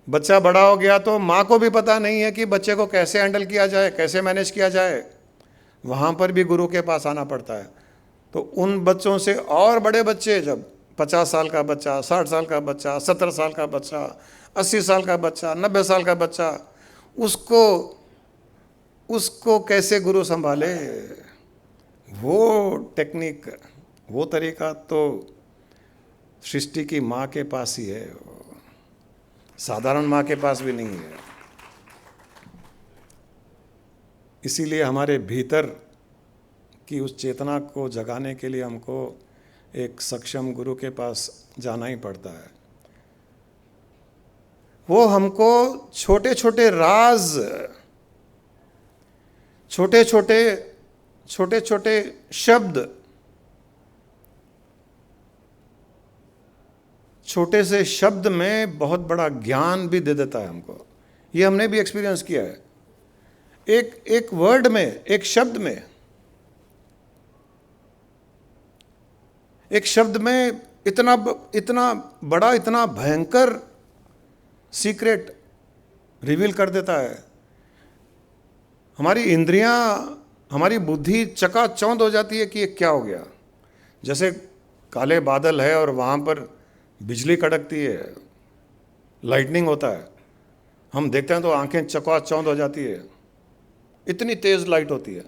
बच्चा बड़ा हो गया तो माँ को भी पता नहीं है कि बच्चे को कैसे हैंडल किया जाए, कैसे मैनेज किया जाए। वहाँ पर भी गुरु के पास आना पड़ता है। तो उन बच्चों से और बड़े बच्चे, जब 50 साल का बच्चा, 60 साल का बच्चा, 70 साल का बच्चा, 80 साल का बच्चा, 90 साल का बच्चा, उसको कैसे गुरु संभाले, वो टेक्निक, वो तरीका तो सृष्टि की माँ के पास ही है, साधारण माँ के पास भी नहीं है। इसीलिए हमारे भीतर की उस चेतना को जगाने के लिए हमको एक सक्षम गुरु के पास जाना ही पड़ता है। वो हमको छोटे छोटे राज, छोटे छोटे शब्द, छोटे से शब्द में बहुत बड़ा ज्ञान भी दे देता है हमको। ये हमने भी एक्सपीरियंस किया है। एक वर्ड में, एक शब्द में, एक शब्द में इतना बड़ा, इतना भयंकर सीक्रेट रिवील कर देता है। हमारी इंद्रियां, हमारी बुद्धि चकाचौंध हो जाती है कि ये क्या हो गया। जैसे काले बादल है और वहाँ पर बिजली कड़कती है, लाइटनिंग होता है, हम देखते हैं तो आंखें चकाचौंध हो जाती है, इतनी तेज़ लाइट होती है।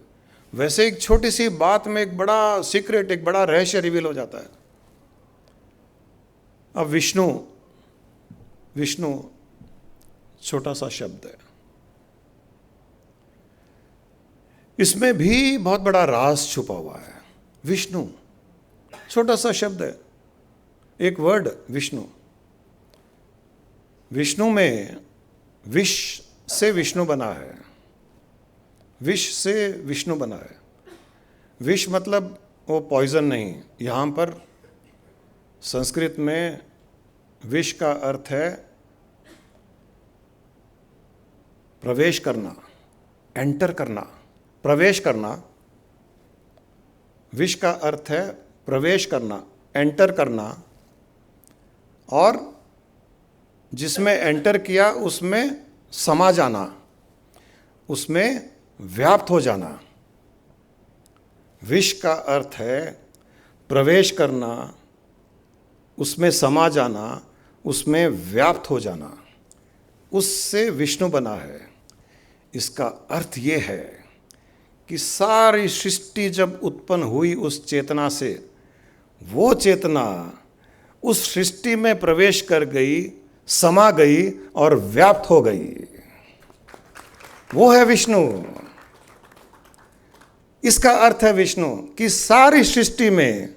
वैसे एक छोटी सी बात में एक बड़ा सीक्रेट, एक बड़ा रहस्य रिवील हो जाता है। अब विष्णु छोटा सा शब्द है, इसमें भी बहुत बड़ा राज छुपा हुआ है। विष्णु छोटा सा शब्द है, एक वर्ड विष्णु। विष्णु में विष से विष्णु बना है, विष से विष्णु बना है। विष मतलब वो पॉइजन नहीं। यहाँ पर संस्कृत में विष का अर्थ है प्रवेश करना, एंटर करना, प्रवेश करना। विष का अर्थ है प्रवेश करना, एंटर करना, और जिसमें एंटर किया उसमें समा जाना, उसमें व्याप्त हो जाना। विष का अर्थ है प्रवेश करना, उसमें समा जाना, उसमें व्याप्त हो जाना, उससे विष्णु बना है। इसका अर्थ ये है कि सारी सृष्टि जब उत्पन्न हुई उस चेतना से, वो चेतना उस सृष्टि में प्रवेश कर गई, समा गई और व्याप्त हो गई। वो है विष्णु। इसका अर्थ है विष्णु कि सारी सृष्टि में,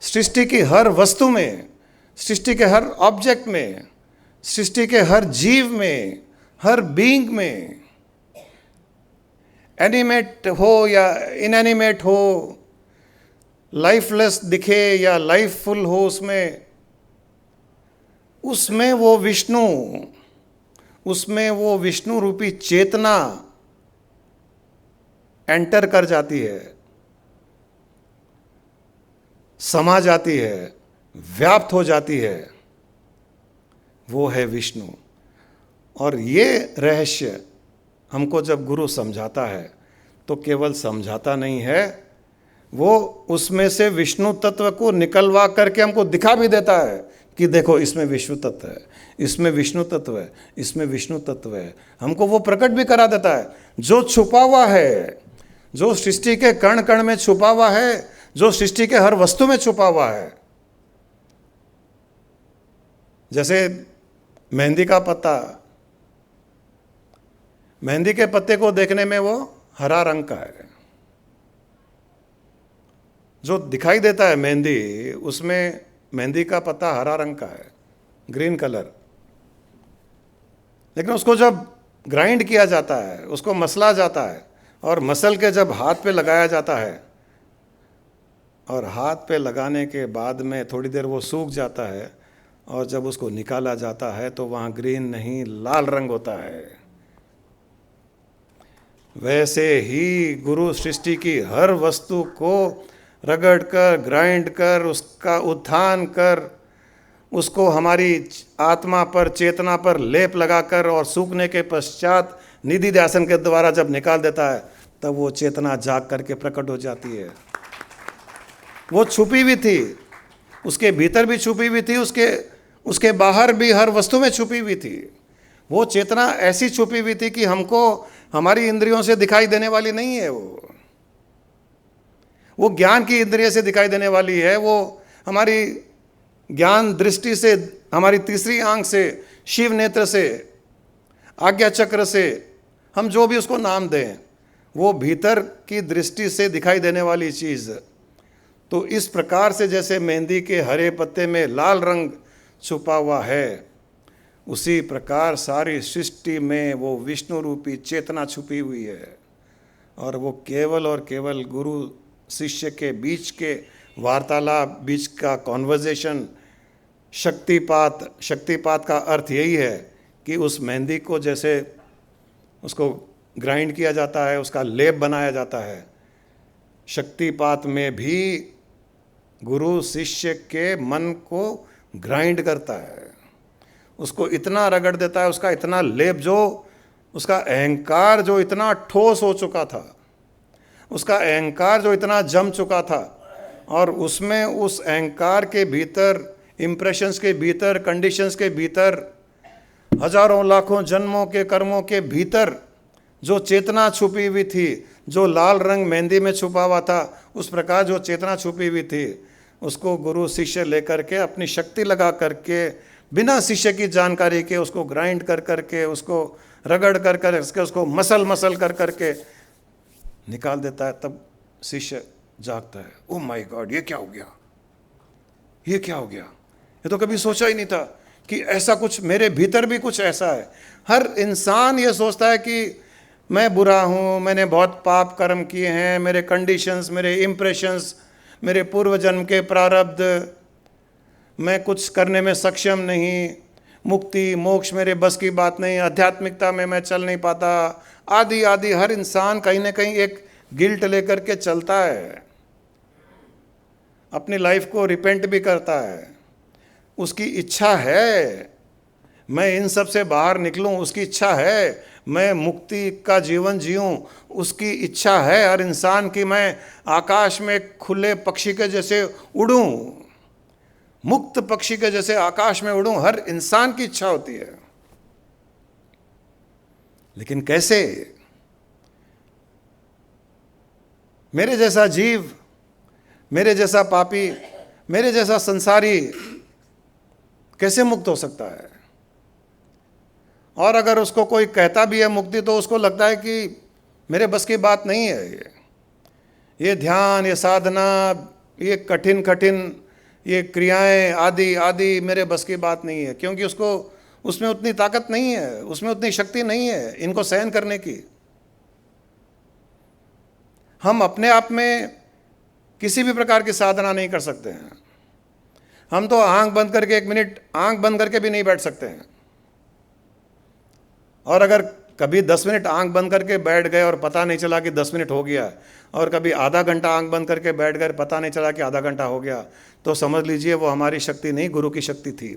सृष्टि की हर वस्तु में, सृष्टि के हर ऑब्जेक्ट में, सृष्टि के हर जीव में, हर बीइंग में, एनिमेट हो या इनएनिमेट हो, लाइफलेस दिखे या लाइफफुल हो, उसमें वो विष्णु, उसमें वो विष्णु रूपी चेतना एंटर कर जाती है, समा जाती है, व्याप्त हो जाती है। वो है विष्णु। और ये रहस्य हमको जब गुरु समझाता है तो केवल समझाता नहीं है, वो उसमें से विष्णु तत्व को निकलवा करके हमको दिखा भी देता है कि देखो इसमें विष्णु तत्व है, इसमें विष्णु तत्व है, इसमें विष्णु तत्व है। हमको वो प्रकट भी करा देता है जो छुपा हुआ है, जो सृष्टि के कण कण में छुपा हुआ है, जो सृष्टि के हर वस्तु में छुपा हुआ है। जैसे मेहंदी का पत्ता, मेहंदी के पत्ते को देखने में वो हरा रंग का है। जो दिखाई देता है मेहंदी, उसमें मेहंदी का पत्ता हरा रंग का है, ग्रीन कलर। लेकिन उसको जब ग्राइंड किया जाता है, उसको मसला जाता है, और मसल के जब हाथ पे लगाया जाता है, और हाथ पे लगाने के बाद में थोड़ी देर वो सूख जाता है, और जब उसको निकाला जाता है तो वहाँ ग्रीन नहीं लाल रंग होता है। वैसे ही गुरु सृष्टि की हर वस्तु को रगड़ कर, ग्राइंड कर, उसका उत्थान कर, उसको हमारी आत्मा पर, चेतना पर लेप लगाकर और सूखने के पश्चात निधि ध्यासन के द्वारा जब निकाल देता है, तब वो चेतना जाग करके प्रकट हो जाती है। वो छुपी हुई थी, उसके भीतर भी छुपी हुई थी, उसके बाहर भी हर वस्तु में छुपी हुई थी। वो चेतना ऐसी छुपी हुई थी कि हमको हमारी इंद्रियों से दिखाई देने वाली नहीं है। वो ज्ञान की इंद्रिय से दिखाई देने वाली है। वो हमारी ज्ञान दृष्टि से, हमारी तीसरी आंख से, शिव नेत्र से, आज्ञा चक्र से, हम जो भी उसको नाम दें, वो भीतर की दृष्टि से दिखाई देने वाली चीज़। तो इस प्रकार से जैसे मेहंदी के हरे पत्ते में लाल रंग छुपा हुआ है, उसी प्रकार सारी सृष्टि में वो विष्णु रूपी चेतना छुपी हुई है। और वो केवल और केवल गुरु शिष्य के बीच के वार्तालाप, बीच का कॉन्वर्जेशन, शक्तिपात का अर्थ यही है कि उस मेहंदी को जैसे उसको ग्राइंड किया जाता है, उसका लेप बनाया जाता है, शक्तिपात में भी गुरु शिष्य के मन को ग्राइंड करता है, उसको इतना रगड़ देता है, उसका इतना लेप, जो उसका अहंकार जो इतना ठोस हो चुका था, उसका अहंकार जो इतना जम चुका था, और उसमें उस अहंकार के भीतर, इम्प्रेशंस के भीतर, कंडीशंस के भीतर, हजारों लाखों जन्मों के कर्मों के भीतर जो चेतना छुपी हुई थी, जो लाल रंग मेहंदी में छुपा हुआ था, उस प्रकार जो चेतना छुपी हुई थी, उसको गुरु शिष्य लेकर के अपनी शक्ति लगा करके, बिना शिष्य की जानकारी के, उसको ग्राइंड कर करके, उसको रगड़ कर करके, उसको मसल कर करके निकाल देता है। तब शिष्य जागता है, ओ माय गॉड, ये क्या हो गया, ये क्या हो गया, ये तो कभी सोचा ही नहीं था कि ऐसा कुछ मेरे भीतर भी कुछ ऐसा है। हर इंसान ये सोचता है कि मैं बुरा हूँ, मैंने बहुत पाप कर्म किए हैं, मेरे कंडीशंस, मेरे इम्प्रेशंस, मेरे पूर्व जन्म के प्रारब्ध, मैं कुछ करने में सक्षम नहीं, मुक्ति मोक्ष मेरे बस की बात नहीं, आध्यात्मिकता में मैं चल नहीं पाता, आदि आदि। हर इंसान कहीं ना कहीं एक गिल्ट लेकर के चलता है, अपनी लाइफ को रिपेंट भी करता है, उसकी इच्छा है मैं इन सब से बाहर निकलूं, उसकी इच्छा है मैं मुक्ति का जीवन जीऊं, उसकी इच्छा है हर इंसान की मैं आकाश में खुले पक्षी के जैसे उड़ूं, मुक्त पक्षी के जैसे आकाश में उड़ूं। हर इंसान की इच्छा होती है, लेकिन कैसे? मेरे जैसा जीव, मेरे जैसा पापी, मेरे जैसा संसारी कैसे मुक्त हो सकता है? और अगर उसको कोई कहता भी है मुक्ति, तो उसको लगता है कि मेरे बस की बात नहीं है, ये ध्यान, ये साधना, ये कठिन ये क्रियाएं आदि आदि मेरे बस की बात नहीं है, क्योंकि उसको उसमें उतनी ताकत नहीं है, उसमें उतनी शक्ति नहीं है इनको सहन करने की। हम अपने आप में किसी भी प्रकार की साधना नहीं कर सकते हैं। हम तो आंख बंद करके 1 मिनट आंख बंद करके भी नहीं बैठ सकते हैं, और अगर कभी 10 मिनट आंख बंद करके बैठ गए और पता नहीं चला कि 10 मिनट हो गया, और कभी आधा घंटा आंख बंद करके बैठ गए, पता नहीं चला कि आधा घंटा हो गया, तो समझ लीजिए वो हमारी शक्ति नहीं, गुरु की शक्ति थी।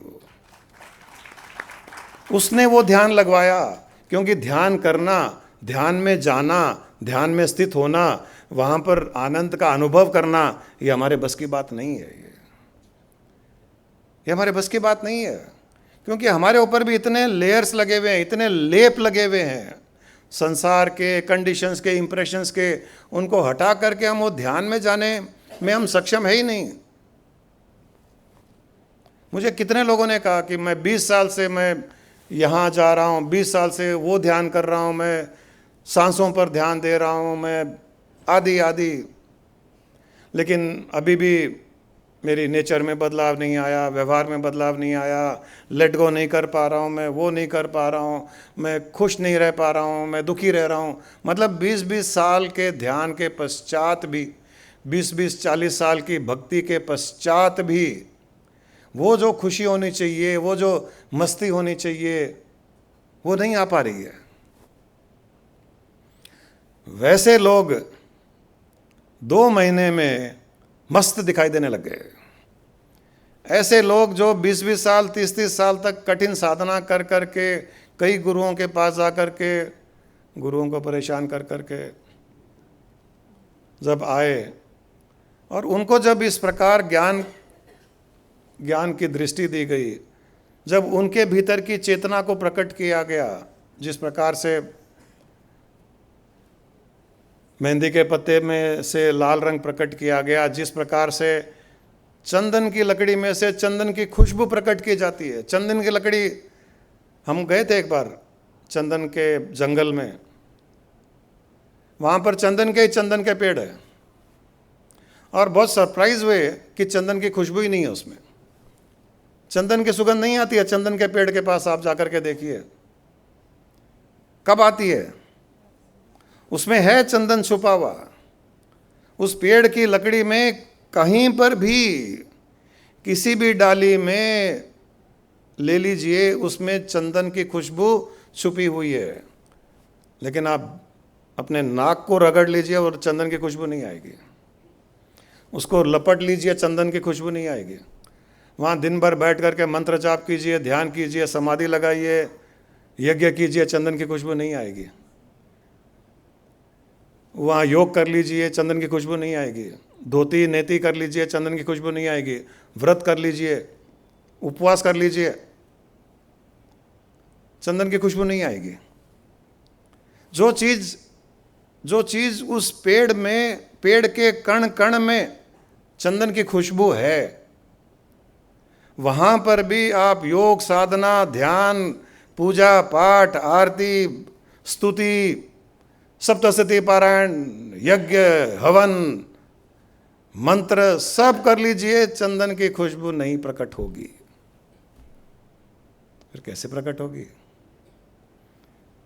उसने वो ध्यान लगवाया, क्योंकि ध्यान करना, ध्यान में जाना, ध्यान में स्थित होना, वहाँ पर आनंद का अनुभव करना, ये हमारे बस की बात नहीं है। ये हमारे बस की बात नहीं है, क्योंकि हमारे ऊपर भी इतने लेयर्स लगे हुए हैं, इतने लेप लगे हुए हैं संसार के, कंडीशंस के, इंप्रेशंस के। उनको हटा करके हम वो ध्यान में जाने में हम सक्षम है ही नहीं। मुझे कितने लोगों ने कहा कि मैं 20 साल से मैं यहाँ जा रहा हूँ, 20 साल से वो ध्यान कर रहा हूँ, मैं सांसों पर ध्यान दे रहा हूँ मैं, आदि आदि, लेकिन अभी भी मेरी नेचर में बदलाव नहीं आया, व्यवहार में बदलाव नहीं आया, लेट गो नहीं कर पा रहा हूँ, मैं वो नहीं कर पा रहा हूँ, मैं खुश नहीं रह पा रहा हूँ, मैं दुखी रह रहा हूँ। मतलब 20-20 साल के ध्यान के पश्चात भी, 20-20 40 साल की भक्ति के पश्चात भी वो जो खुशी होनी चाहिए, वो जो मस्ती होनी चाहिए, वो नहीं आ पा रही है। वैसे लोग 2 महीने में मस्त दिखाई देने लग गए। ऐसे लोग जो 20-20 साल 30-30 साल तक कठिन साधना कर कर के, कई गुरुओं के पास जा कर के, गुरुओं को परेशान कर कर के जब आए, और उनको जब इस प्रकार ज्ञान की दृष्टि दी गई, जब उनके भीतर की चेतना को प्रकट किया गया, जिस प्रकार से मेहंदी के पत्ते में से लाल रंग प्रकट किया गया, जिस प्रकार से चंदन की लकड़ी में से चंदन की खुशबू प्रकट की जाती है। चंदन की लकड़ी, हम गए थे एक बार चंदन के जंगल में, वहाँ पर चंदन के पेड़ है, और बहुत सरप्राइज हुए कि चंदन की खुशबू ही नहीं है उसमें, चंदन की सुगंध नहीं आती है। चंदन के पेड़ के पास आप जाकर के देखिए, कब आती है? उसमें है चंदन छुपा हुआ। उस पेड़ की लकड़ी में कहीं पर भी, किसी भी डाली में ले लीजिए, उसमें चंदन की खुशबू छुपी हुई है। लेकिन आप अपने नाक को रगड़ लीजिए और चंदन की खुशबू नहीं आएगी। उसको लपट लीजिए, चंदन की खुशबू नहीं आएगी। वहाँ दिन भर बैठ करके मंत्र जाप कीजिए, ध्यान कीजिए, समाधि लगाइए, यज्ञ कीजिए, चंदन की खुशबू नहीं आएगी। वहाँ योग कर लीजिए, चंदन की खुशबू नहीं आएगी। धोती नेति कर लीजिए, चंदन की खुशबू नहीं आएगी। व्रत कर लीजिए, उपवास कर लीजिए, चंदन की खुशबू नहीं आएगी। जो चीज़ उस पेड़ के कण कण में चंदन की खुशबू है, वहाँ पर भी आप योग साधना, ध्यान, पूजा पाठ, आरती, स्तुति, सप्तशती पारायण, यज्ञ, हवन, मंत्र सब कर लीजिए, चंदन की खुशबू नहीं प्रकट होगी। फिर कैसे प्रकट होगी?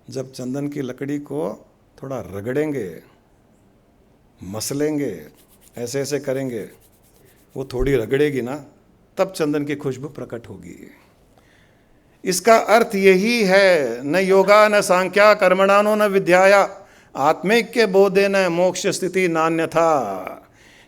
जब चंदन की लकड़ी को थोड़ा रगड़ेंगे, मसलेंगे, ऐसे ऐसे करेंगे, वो थोड़ी रगड़ेगी ना, तब चंदन की खुशबू प्रकट होगी। इसका अर्थ यही है, न योगा न सांख्या कर्मणानो न विद्याया आत्मैक्य बोधे न मोक्ष स्थिति नान्यथा।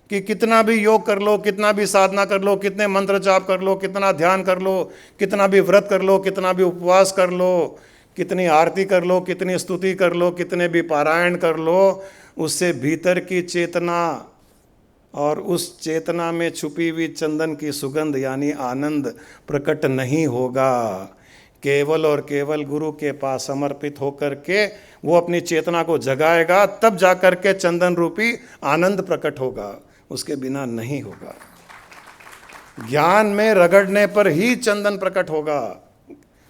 कि कितना भी योग कर लो, कितना भी साधना कर लो, कितने मंत्र जाप कर लो, कितना ध्यान कर लो, कितना भी व्रत कर लो, कितना भी उपवास कर लो, कितनी आरती कर लो, कितनी स्तुति कर लो, कितने भी पारायण कर लो, उससे भीतर की चेतना और उस चेतना में छुपी हुई चंदन की सुगंध यानी आनंद प्रकट नहीं होगा। केवल और केवल गुरु के पास समर्पित होकर के वो अपनी चेतना को जगाएगा, तब जाकर के चंदन रूपी आनंद प्रकट होगा, उसके बिना नहीं होगा। ज्ञान में रगड़ने पर ही चंदन प्रकट होगा,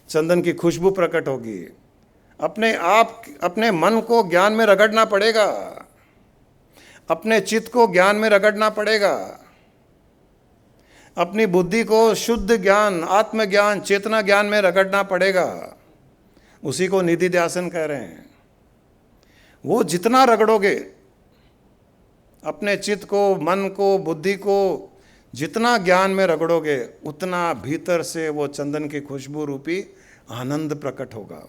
चंदन की खुशबू प्रकट होगी। अपने मन को ज्ञान में रगड़ना पड़ेगा, अपने चित्त को ज्ञान में रगड़ना पड़ेगा, अपनी बुद्धि को शुद्ध ज्ञान, आत्मज्ञान, चेतना ज्ञान में रगड़ना पड़ेगा। उसी को निधि ध्यासन कह रहे हैं। वो जितना रगड़ोगे, अपने चित्त को, मन को, बुद्धि को जितना ज्ञान में रगड़ोगे, उतना भीतर से वो चंदन की खुशबू रूपी आनंद प्रकट होगा।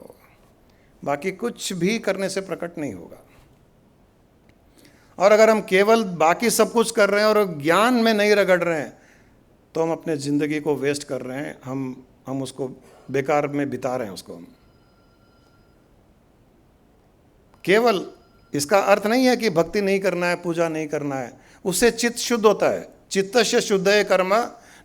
बाकी कुछ भी करने से प्रकट नहीं होगा। और अगर हम केवल बाकी सब कुछ कर रहे हैं और ज्ञान में नहीं रगड़ रहे हैं, तो हम अपने ज़िंदगी को वेस्ट कर रहे हैं, हम उसको बेकार में बिता रहे हैं उसको हम। केवल इसका अर्थ नहीं है कि भक्ति नहीं करना है, पूजा नहीं करना है, उससे चित्त शुद्ध होता है। चित्तस्य शुद्धये कर्म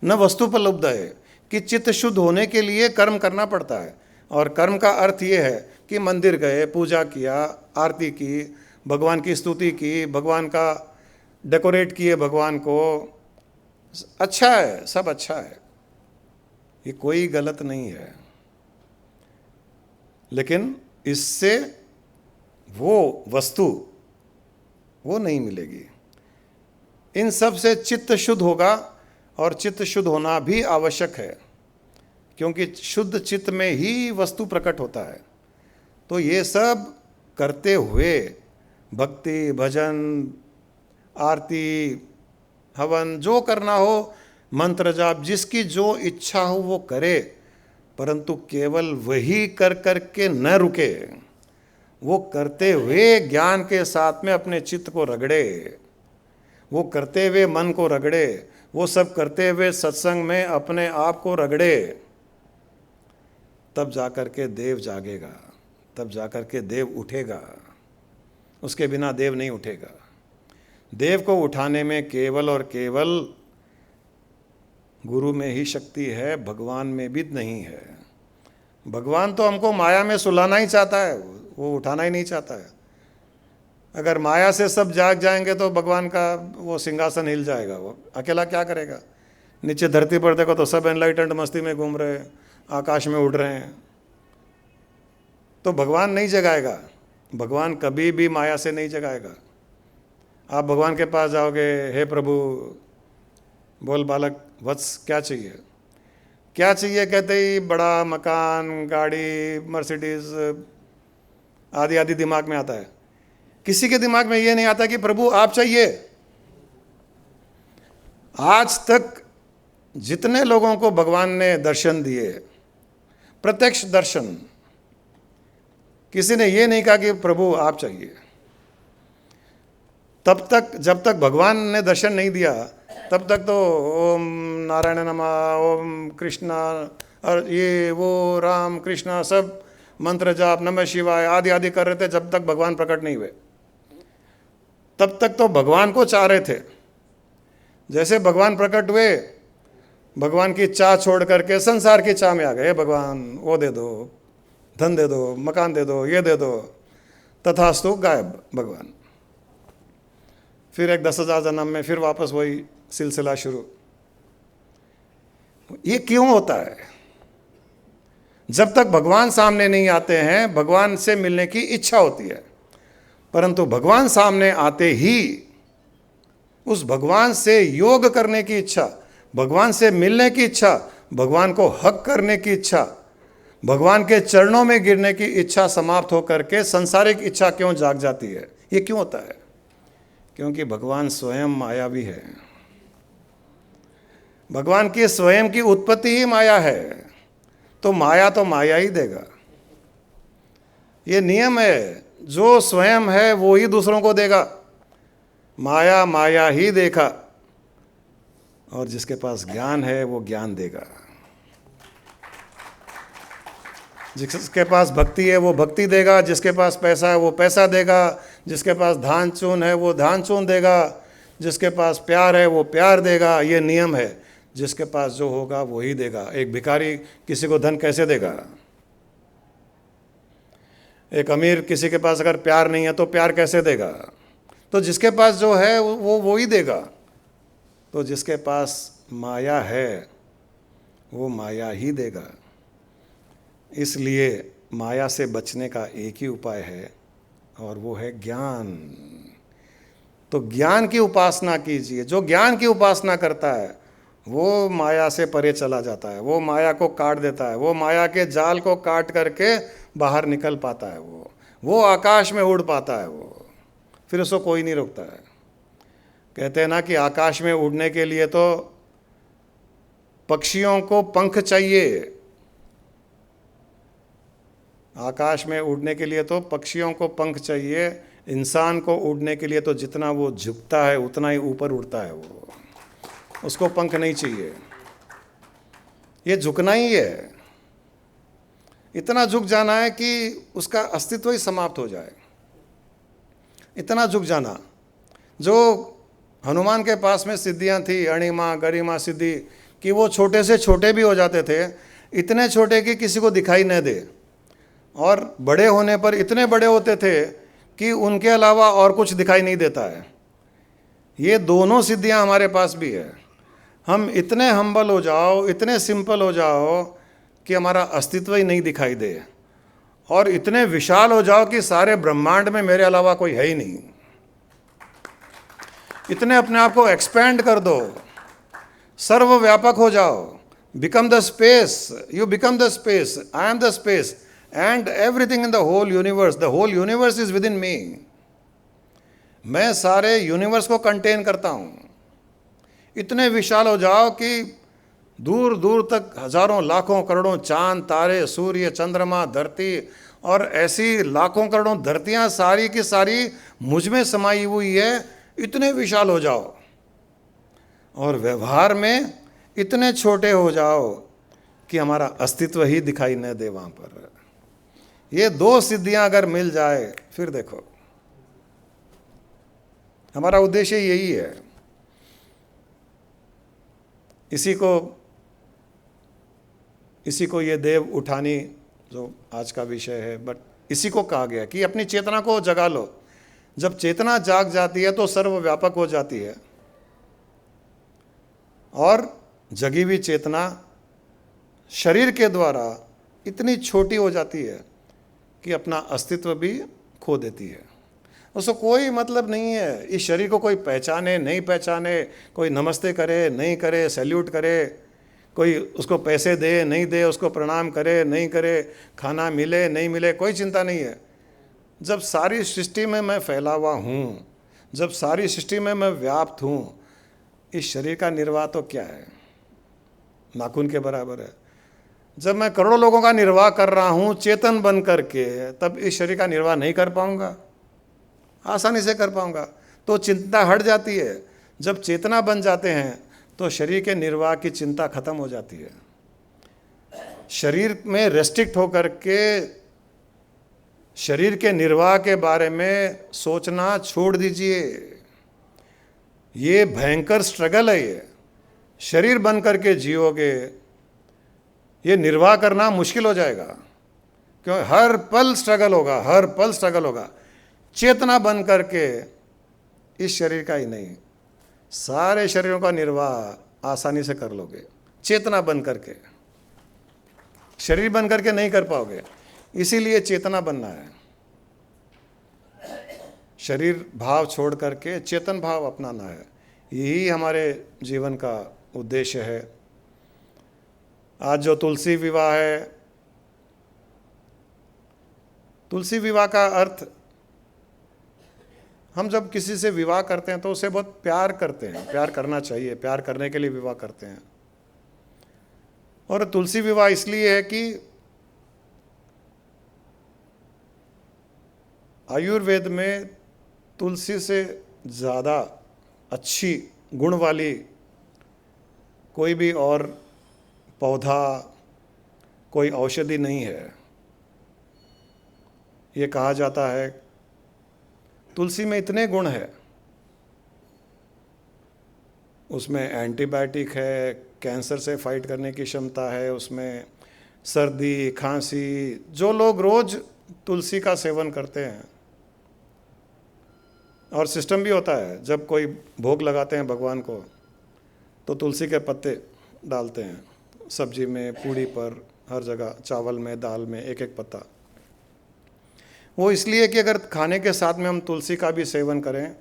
न वस्तुपलब्धये, कि चित्त शुद्ध होने के लिए कर्म करना पड़ता है। और कर्म का अर्थ ये है कि मंदिर गए, पूजा किया, आरती की, भगवान की स्तुति की, भगवान का डेकोरेट किए, भगवान को, अच्छा है, सब अच्छा है, ये कोई गलत नहीं है। लेकिन इससे वो वस्तु वो नहीं मिलेगी। इन सब से चित्त शुद्ध होगा, और चित्त शुद्ध होना भी आवश्यक है, क्योंकि शुद्ध चित्त में ही वस्तु प्रकट होता है। तो ये सब करते हुए भक्ति, भजन, आरती, हवन, जो करना हो, मंत्र जाप, जिसकी जो इच्छा हो वो करे, परंतु केवल वही कर करके न रुके। वो करते हुए ज्ञान के साथ में अपने चित्त को रगड़े, वो करते हुए मन को रगड़े, वो सब करते हुए सत्संग में अपने आप को रगड़े। तब जाकर के देव जागेगा, तब जाकर के देव उठेगा। उसके बिना देव नहीं उठेगा। देव को उठाने में केवल और केवल गुरु में ही शक्ति है, भगवान में भी नहीं है। भगवान तो हमको माया में सुलाना ही चाहता है, वो उठाना ही नहीं चाहता है। अगर माया से सब जाग जाएंगे तो भगवान का वो सिंहासन हिल जाएगा, वो अकेला क्या करेगा। नीचे धरती पर देखो तो सब एनलाइटेंड मस्ती में घूम रहे हैं, आकाश में उड़ रहे हैं। तो भगवान नहीं जगाएगा, भगवान कभी भी माया से नहीं जगाएगा। आप भगवान के पास जाओगे, हे प्रभु बोल बालक वत्स क्या चाहिए, क्या चाहिए, कहते ही बड़ा मकान, गाड़ी, मर्सिडीज आदि आदि दिमाग में आता है। किसी के दिमाग में ये नहीं आता कि प्रभु आप चाहिए। आज तक जितने लोगों को भगवान ने दर्शन दिए, प्रत्यक्ष दर्शन, किसी ने ये नहीं कहा कि प्रभु आप चाहिए। तब तक, जब तक भगवान ने दर्शन नहीं दिया, तब तक तो ओम नारायण नमः, ओम कृष्णा, और ये वो राम कृष्णा सब मंत्र जाप, नमः शिवाय आदि आदि कर रहे थे, जब तक भगवान प्रकट नहीं हुए। तब तक तो भगवान को चाह रहे थे। जैसे भगवान प्रकट हुए, भगवान की चाह छोड़ करके संसार की चाह में आ गए। भगवान वो दे दो, धन दे दो, मकान दे दो, ये दे दो, तथास्तु, गायब भगवान। फिर एक 10,000 जन्म में फिर वापस वही सिलसिला शुरू। ये क्यों होता है? जब तक भगवान सामने नहीं आते हैं, भगवान से मिलने की इच्छा होती है, परंतु भगवान सामने आते ही उस भगवान से योग करने की इच्छा, भगवान से मिलने की इच्छा, भगवान को हक करने की इच्छा, भगवान के चरणों में गिरने की इच्छा समाप्त होकर के सांसारिक इच्छा क्यों जाग जाती है? ये क्यों होता है? क्योंकि भगवान स्वयं माया भी है। भगवान की स्वयं की उत्पत्ति ही माया है, तो माया ही देगा। ये नियम है, जो स्वयं है वो ही दूसरों को देगा। माया माया ही देखा, और जिसके पास ज्ञान है वो ज्ञान देगा। जिसके पास भक्ति है वो भक्ति देगा, जिसके पास पैसा है वो पैसा देगा, जिसके पास धान चून है वो धान चून देगा, जिसके पास प्यार है वो प्यार देगा। ये नियम है, जिसके पास जो होगा वो ही देगा। एक भिखारी किसी को धन कैसे देगा? एक अमीर किसी के पास अगर प्यार नहीं है तो प्यार कैसे देगा? तो जिसके पास जो है वो ही देगा। तो जिसके पास माया है वो माया ही देगा। इसलिए माया से बचने का एक ही उपाय है, और वो है ज्ञान। तो ज्ञान की उपासना कीजिए। जो ज्ञान की उपासना करता है वो माया से परे चला जाता है, वो माया को काट देता है, वो माया के जाल को काट करके बाहर निकल पाता है, वो आकाश में उड़ पाता है। वो फिर उसको कोई नहीं रोकता है। कहते हैं ना कि आकाश में उड़ने के लिए तो पक्षियों को पंख चाहिए। आकाश में उड़ने के लिए तो पक्षियों को पंख चाहिए। इंसान को उड़ने के लिए तो जितना वो झुकता है उतना ही ऊपर उड़ता है। वो, उसको पंख नहीं चाहिए। ये झुकना ही है, इतना झुक जाना है कि उसका अस्तित्व ही समाप्त हो जाए। इतना झुक जाना। जो हनुमान के पास में सिद्धियां थी, अणिमा गरिमा सिद्धि, कि वो छोटे से छोटे भी हो जाते थे, इतने छोटे कि किसी को दिखाई न दे, और बड़े होने पर इतने बड़े होते थे कि उनके अलावा और कुछ दिखाई नहीं देता है। ये दोनों सिद्धियां हमारे पास भी है। हम इतने हम्बल हो जाओ, इतने सिंपल हो जाओ कि हमारा अस्तित्व ही नहीं दिखाई दे, और इतने विशाल हो जाओ कि सारे ब्रह्मांड में मेरे अलावा कोई है ही नहीं। इतने अपने आप को एक्सपैंड कर दो, सर्वव्यापक हो जाओ। Become the space, you become the space, I am the space and everything in the whole universe, the whole universe is within me. मैं सारे यूनिवर्स को कंटेन करता हूं। इतने विशाल हो जाओ कि दूर दूर तक हजारों लाखों करोड़ों चांद तारे, सूर्य, चंद्रमा, धरती और ऐसी लाखों करोड़ों धरतियां सारी की सारी मुझ में समाई हुई है। इतने विशाल हो जाओ और व्यवहार में इतने छोटे हो जाओ कि हमारा अस्तित्व ही दिखाई न दे वहां पर। ये दो सिद्धियां अगर मिल जाए फिर देखो, हमारा उद्देश्य यही है। इसी को ये देव उठानी जो आज का विषय है, बट इसी को कहा गया कि अपनी चेतना को जगा लो। जब चेतना जाग जाती है तो सर्वव्यापक हो जाती है, और जगी हुई चेतना शरीर के द्वारा इतनी छोटी हो जाती है कि अपना अस्तित्व भी खो देती है। उसको कोई मतलब नहीं है इस शरीर को कोई पहचाने नहीं पहचाने, कोई नमस्ते करे नहीं करे, सैल्यूट करे, कोई उसको पैसे दे नहीं दे, उसको प्रणाम करे नहीं करे, खाना मिले नहीं मिले, कोई चिंता नहीं है। जब सारी सृष्टि में मैं फैला हुआ हूँ, जब सारी सृष्टि में मैं व्याप्त हूँ, इस शरीर का निर्वाह तो क्या है, नाखून के बराबर है। जब मैं करोड़ों लोगों का निर्वाह कर रहा हूँ चेतन बन करके, तब इस शरीर का निर्वाह नहीं कर पाऊँगा, आसानी से कर पाऊँगा। तो चिंता हट जाती है। जब चेतना बन जाते हैं तो शरीर के निर्वाह की चिंता खत्म हो जाती है। शरीर में रेस्ट्रिक्ट होकर के शरीर के निर्वाह के बारे में सोचना छोड़ दीजिए। ये भयंकर स्ट्रगल है। ये शरीर बन करके जियोगे, ये निर्वाह करना मुश्किल हो जाएगा, क्यों? हर पल स्ट्रगल होगा, हर पल स्ट्रगल होगा। चेतना बन करके इस शरीर का ही नहीं, सारे शरीरों का निर्वाह आसानी से कर लोगे। चेतना बन करके, शरीर बन करके नहीं कर पाओगे। इसीलिए चेतना बनना है। शरीर भाव छोड़ करके चेतन भाव अपनाना है। यही हमारे जीवन का उद्देश्य है। आज जो तुलसी विवाह है, तुलसी विवाह का अर्थ, हम जब किसी से विवाह करते हैं तो उसे बहुत प्यार करते हैं, प्यार करना चाहिए, प्यार करने के लिए विवाह करते हैं। और तुलसी विवाह इसलिए है कि आयुर्वेद में तुलसी से ज़्यादा अच्छी गुण वाली कोई भी और पौधा, कोई औषधि नहीं है। ये कहा जाता है तुलसी में इतने गुण है, उसमें एंटीबायोटिक है, कैंसर से फाइट करने की क्षमता है, उसमें सर्दी खांसी, जो लोग रोज़ तुलसी का सेवन करते हैं, और सिस्टम भी होता है, जब कोई भोग लगाते हैं भगवान को तो तुलसी के पत्ते डालते हैं सब्जी में, पूड़ी पर, हर जगह, चावल में, दाल में एक एक पत्ता। वो इसलिए कि अगर खाने के साथ में हम तुलसी का भी सेवन करें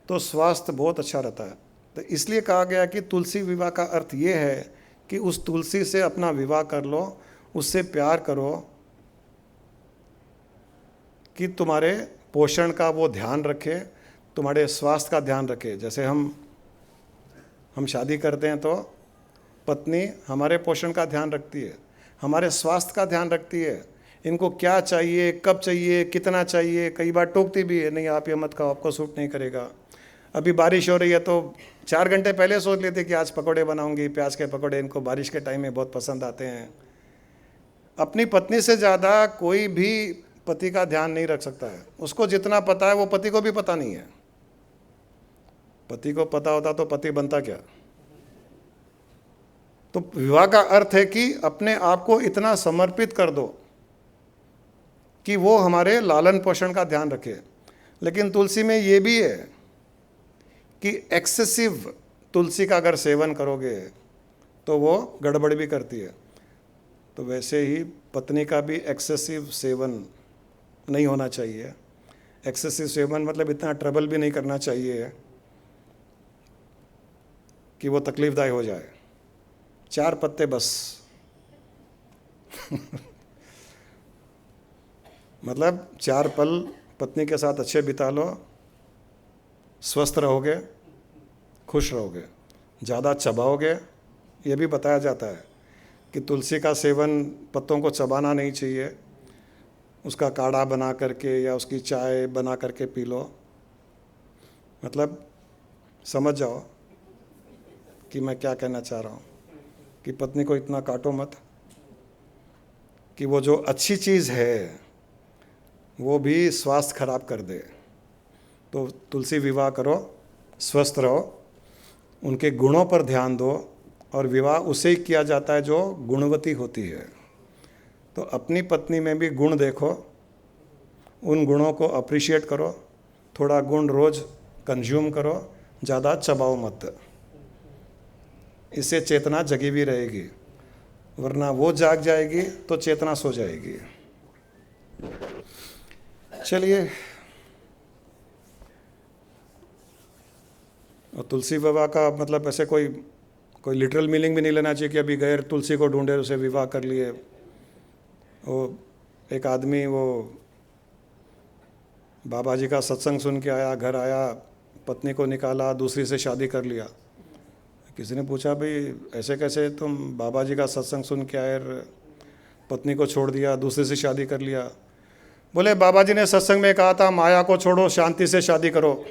तो स्वास्थ्य बहुत अच्छा रहता है। तो इसलिए कहा गया कि तुलसी विवाह का अर्थ ये है कि उस तुलसी से अपना विवाह कर लो, उससे प्यार करो कि तुम्हारे पोषण का वो ध्यान रखे, तुम्हारे स्वास्थ्य का ध्यान रखे। जैसे हम शादी करते हैं तो पत्नी हमारे पोषण का ध्यान रखती है, हमारे स्वास्थ्य का ध्यान रखती है, इनको क्या चाहिए, कब चाहिए, कितना चाहिए। कई बार टोकती भी है, नहीं आप ये मत खाओ, आपको सूट नहीं करेगा। अभी बारिश हो रही है तो 4 घंटे पहले सोच लेते कि आज पकौड़े बनाऊंगी, प्याज के पकौड़े, इनको बारिश के टाइम में बहुत पसंद आते हैं। अपनी पत्नी से ज़्यादा कोई भी पति का ध्यान नहीं रख सकता है। उसको जितना पता है वो पति को भी पता नहीं है। पति को पता होता तो पति बनता क्या। तो विवाह का अर्थ है कि अपने आप को इतना समर्पित कर दो कि वो हमारे लालन पोषण का ध्यान रखे। लेकिन तुलसी में ये भी है कि एक्सेसिव तुलसी का अगर सेवन करोगे तो वो गड़बड़ भी करती है। तो वैसे ही पत्नी का भी एक्सेसिव सेवन नहीं होना चाहिए। एक्सेसिव सेवन मतलब इतना ट्रबल भी नहीं करना चाहिए कि वो तकलीफदायक हो जाए। 4 पत्ते बस मतलब 4 पल पत्नी के साथ अच्छे बिता लो, स्वस्थ रहोगे, खुश रहोगे। ज़्यादा चबाओगे, ये भी बताया जाता है कि तुलसी का सेवन पत्तों को चबाना नहीं चाहिए, उसका काढ़ा बना करके या उसकी चाय बना करके पी लो। मतलब समझ जाओ कि मैं क्या कहना चाह रहा हूँ, कि पत्नी को इतना काटो मत कि वो जो अच्छी चीज़ है वो भी स्वास्थ्य खराब कर दे। तो तुलसी विवाह करो, स्वस्थ रहो, उनके गुणों पर ध्यान दो, और विवाह उससे ही किया जाता है जो गुणवती होती है। तो अपनी पत्नी में भी गुण देखो, उन गुणों को अप्रिशिएट करो, थोड़ा गुण रोज़ कंज्यूम करो, ज़्यादा चबाओ मत। इससे चेतना जगी भी रहेगी, वरना वो जाग जाएगी तो चेतना सो जाएगी। चलिए, और तुलसी विवाह का मतलब ऐसे कोई लिटरल मीनिंग भी नहीं लेना चाहिए कि अभी गैर तुलसी को ढूंढे उसे विवाह कर लिए। वो एक आदमी वो बाबा जी का सत्संग सुन के आया, घर आया, पत्नी को निकाला, दूसरी से शादी कर लिया। किसी ने पूछा, भाई ऐसे कैसे तुम बाबा जी का सत्संग सुन के आए, पत्नी को छोड़ दिया, दूसरे से शादी कर लिया? बोले, बाबा जी ने सत्संग में कहा था माया को छोड़ो, शांति से शादी करो।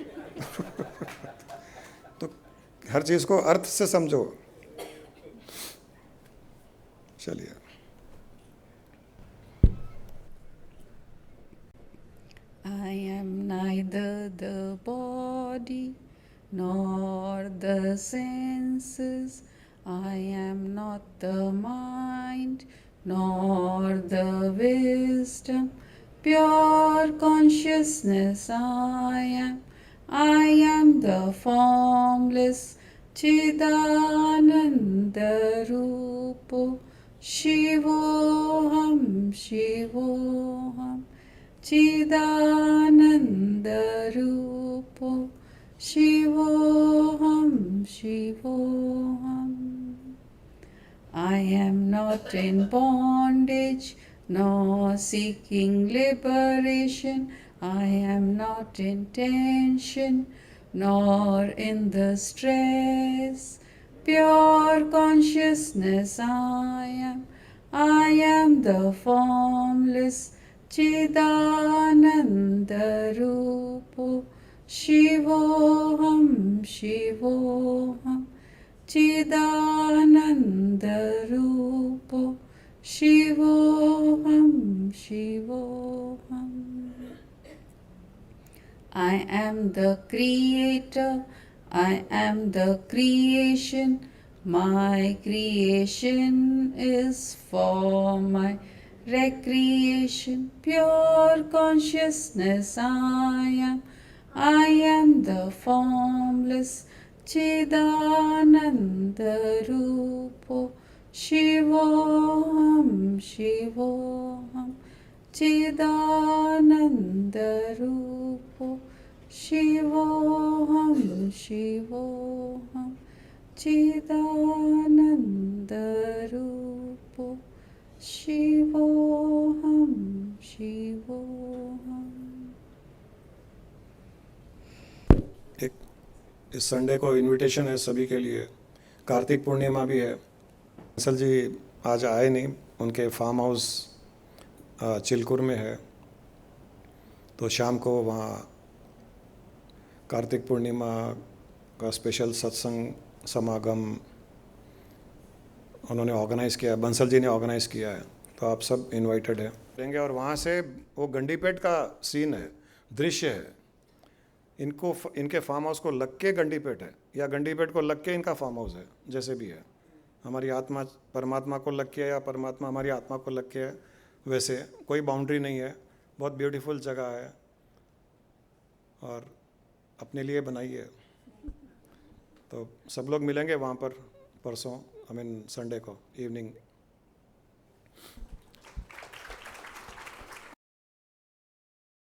तो हर चीज़ को अर्थ से समझो। चलिए, I am neither the body nor the senses. I am not the mind nor the wisdom. Pure consciousness I am. I am the formless Chidananda Rupo. Shivoham, Shivoham. Chidananda Rupo. Shivoham, Shivoham. I am not in bondage nor seeking liberation. I am not in tension nor in the stress. Pure consciousness I am. I am the formless Chidananda Rupo. Shivoham, Shivoham. Chidananda Rupo. Shivoham, Shivoham. I am the creator, I am the creation. My creation is for my recreation. Pure consciousness I am. I am the formless Chidananda Rupo. Shivoham, Shivoham. Chidananda Rupo. Shivoham, Shivoham. Chidananda Rupo. Shivoham, Shivoham. इस Sunday को invitation है सभी के लिए। कार्तिक पूर्णिमा भी है। बंसल जी आज आए नहीं, उनके फार्म हाउस चिलकुर में है, तो शाम को वहाँ कार्तिक पूर्णिमा का स्पेशल सत्संग समागम उन्होंने ऑर्गेनाइज़ किया है, बंसल जी ने ऑर्गेनाइज़ किया है, तो आप सब इनवाइटेड हैं रहेंगे। और वहाँ से वो गंडीपेट का सीन है, दृश्य है। इनके फार्म हाउस को लग के गंडीपेट है, या गंडीपेट को लग के इनका फार्म हाउस है, जैसे भी है। हमारी आत्मा परमात्मा को लग के है या परमात्मा हमारी आत्मा को लग के है, वैसे कोई बाउंड्री नहीं है। बहुत ब्यूटीफुल जगह है और अपने लिए बनाई है। तो सब लोग मिलेंगे वहाँ पर परसों, संडे को इवनिंग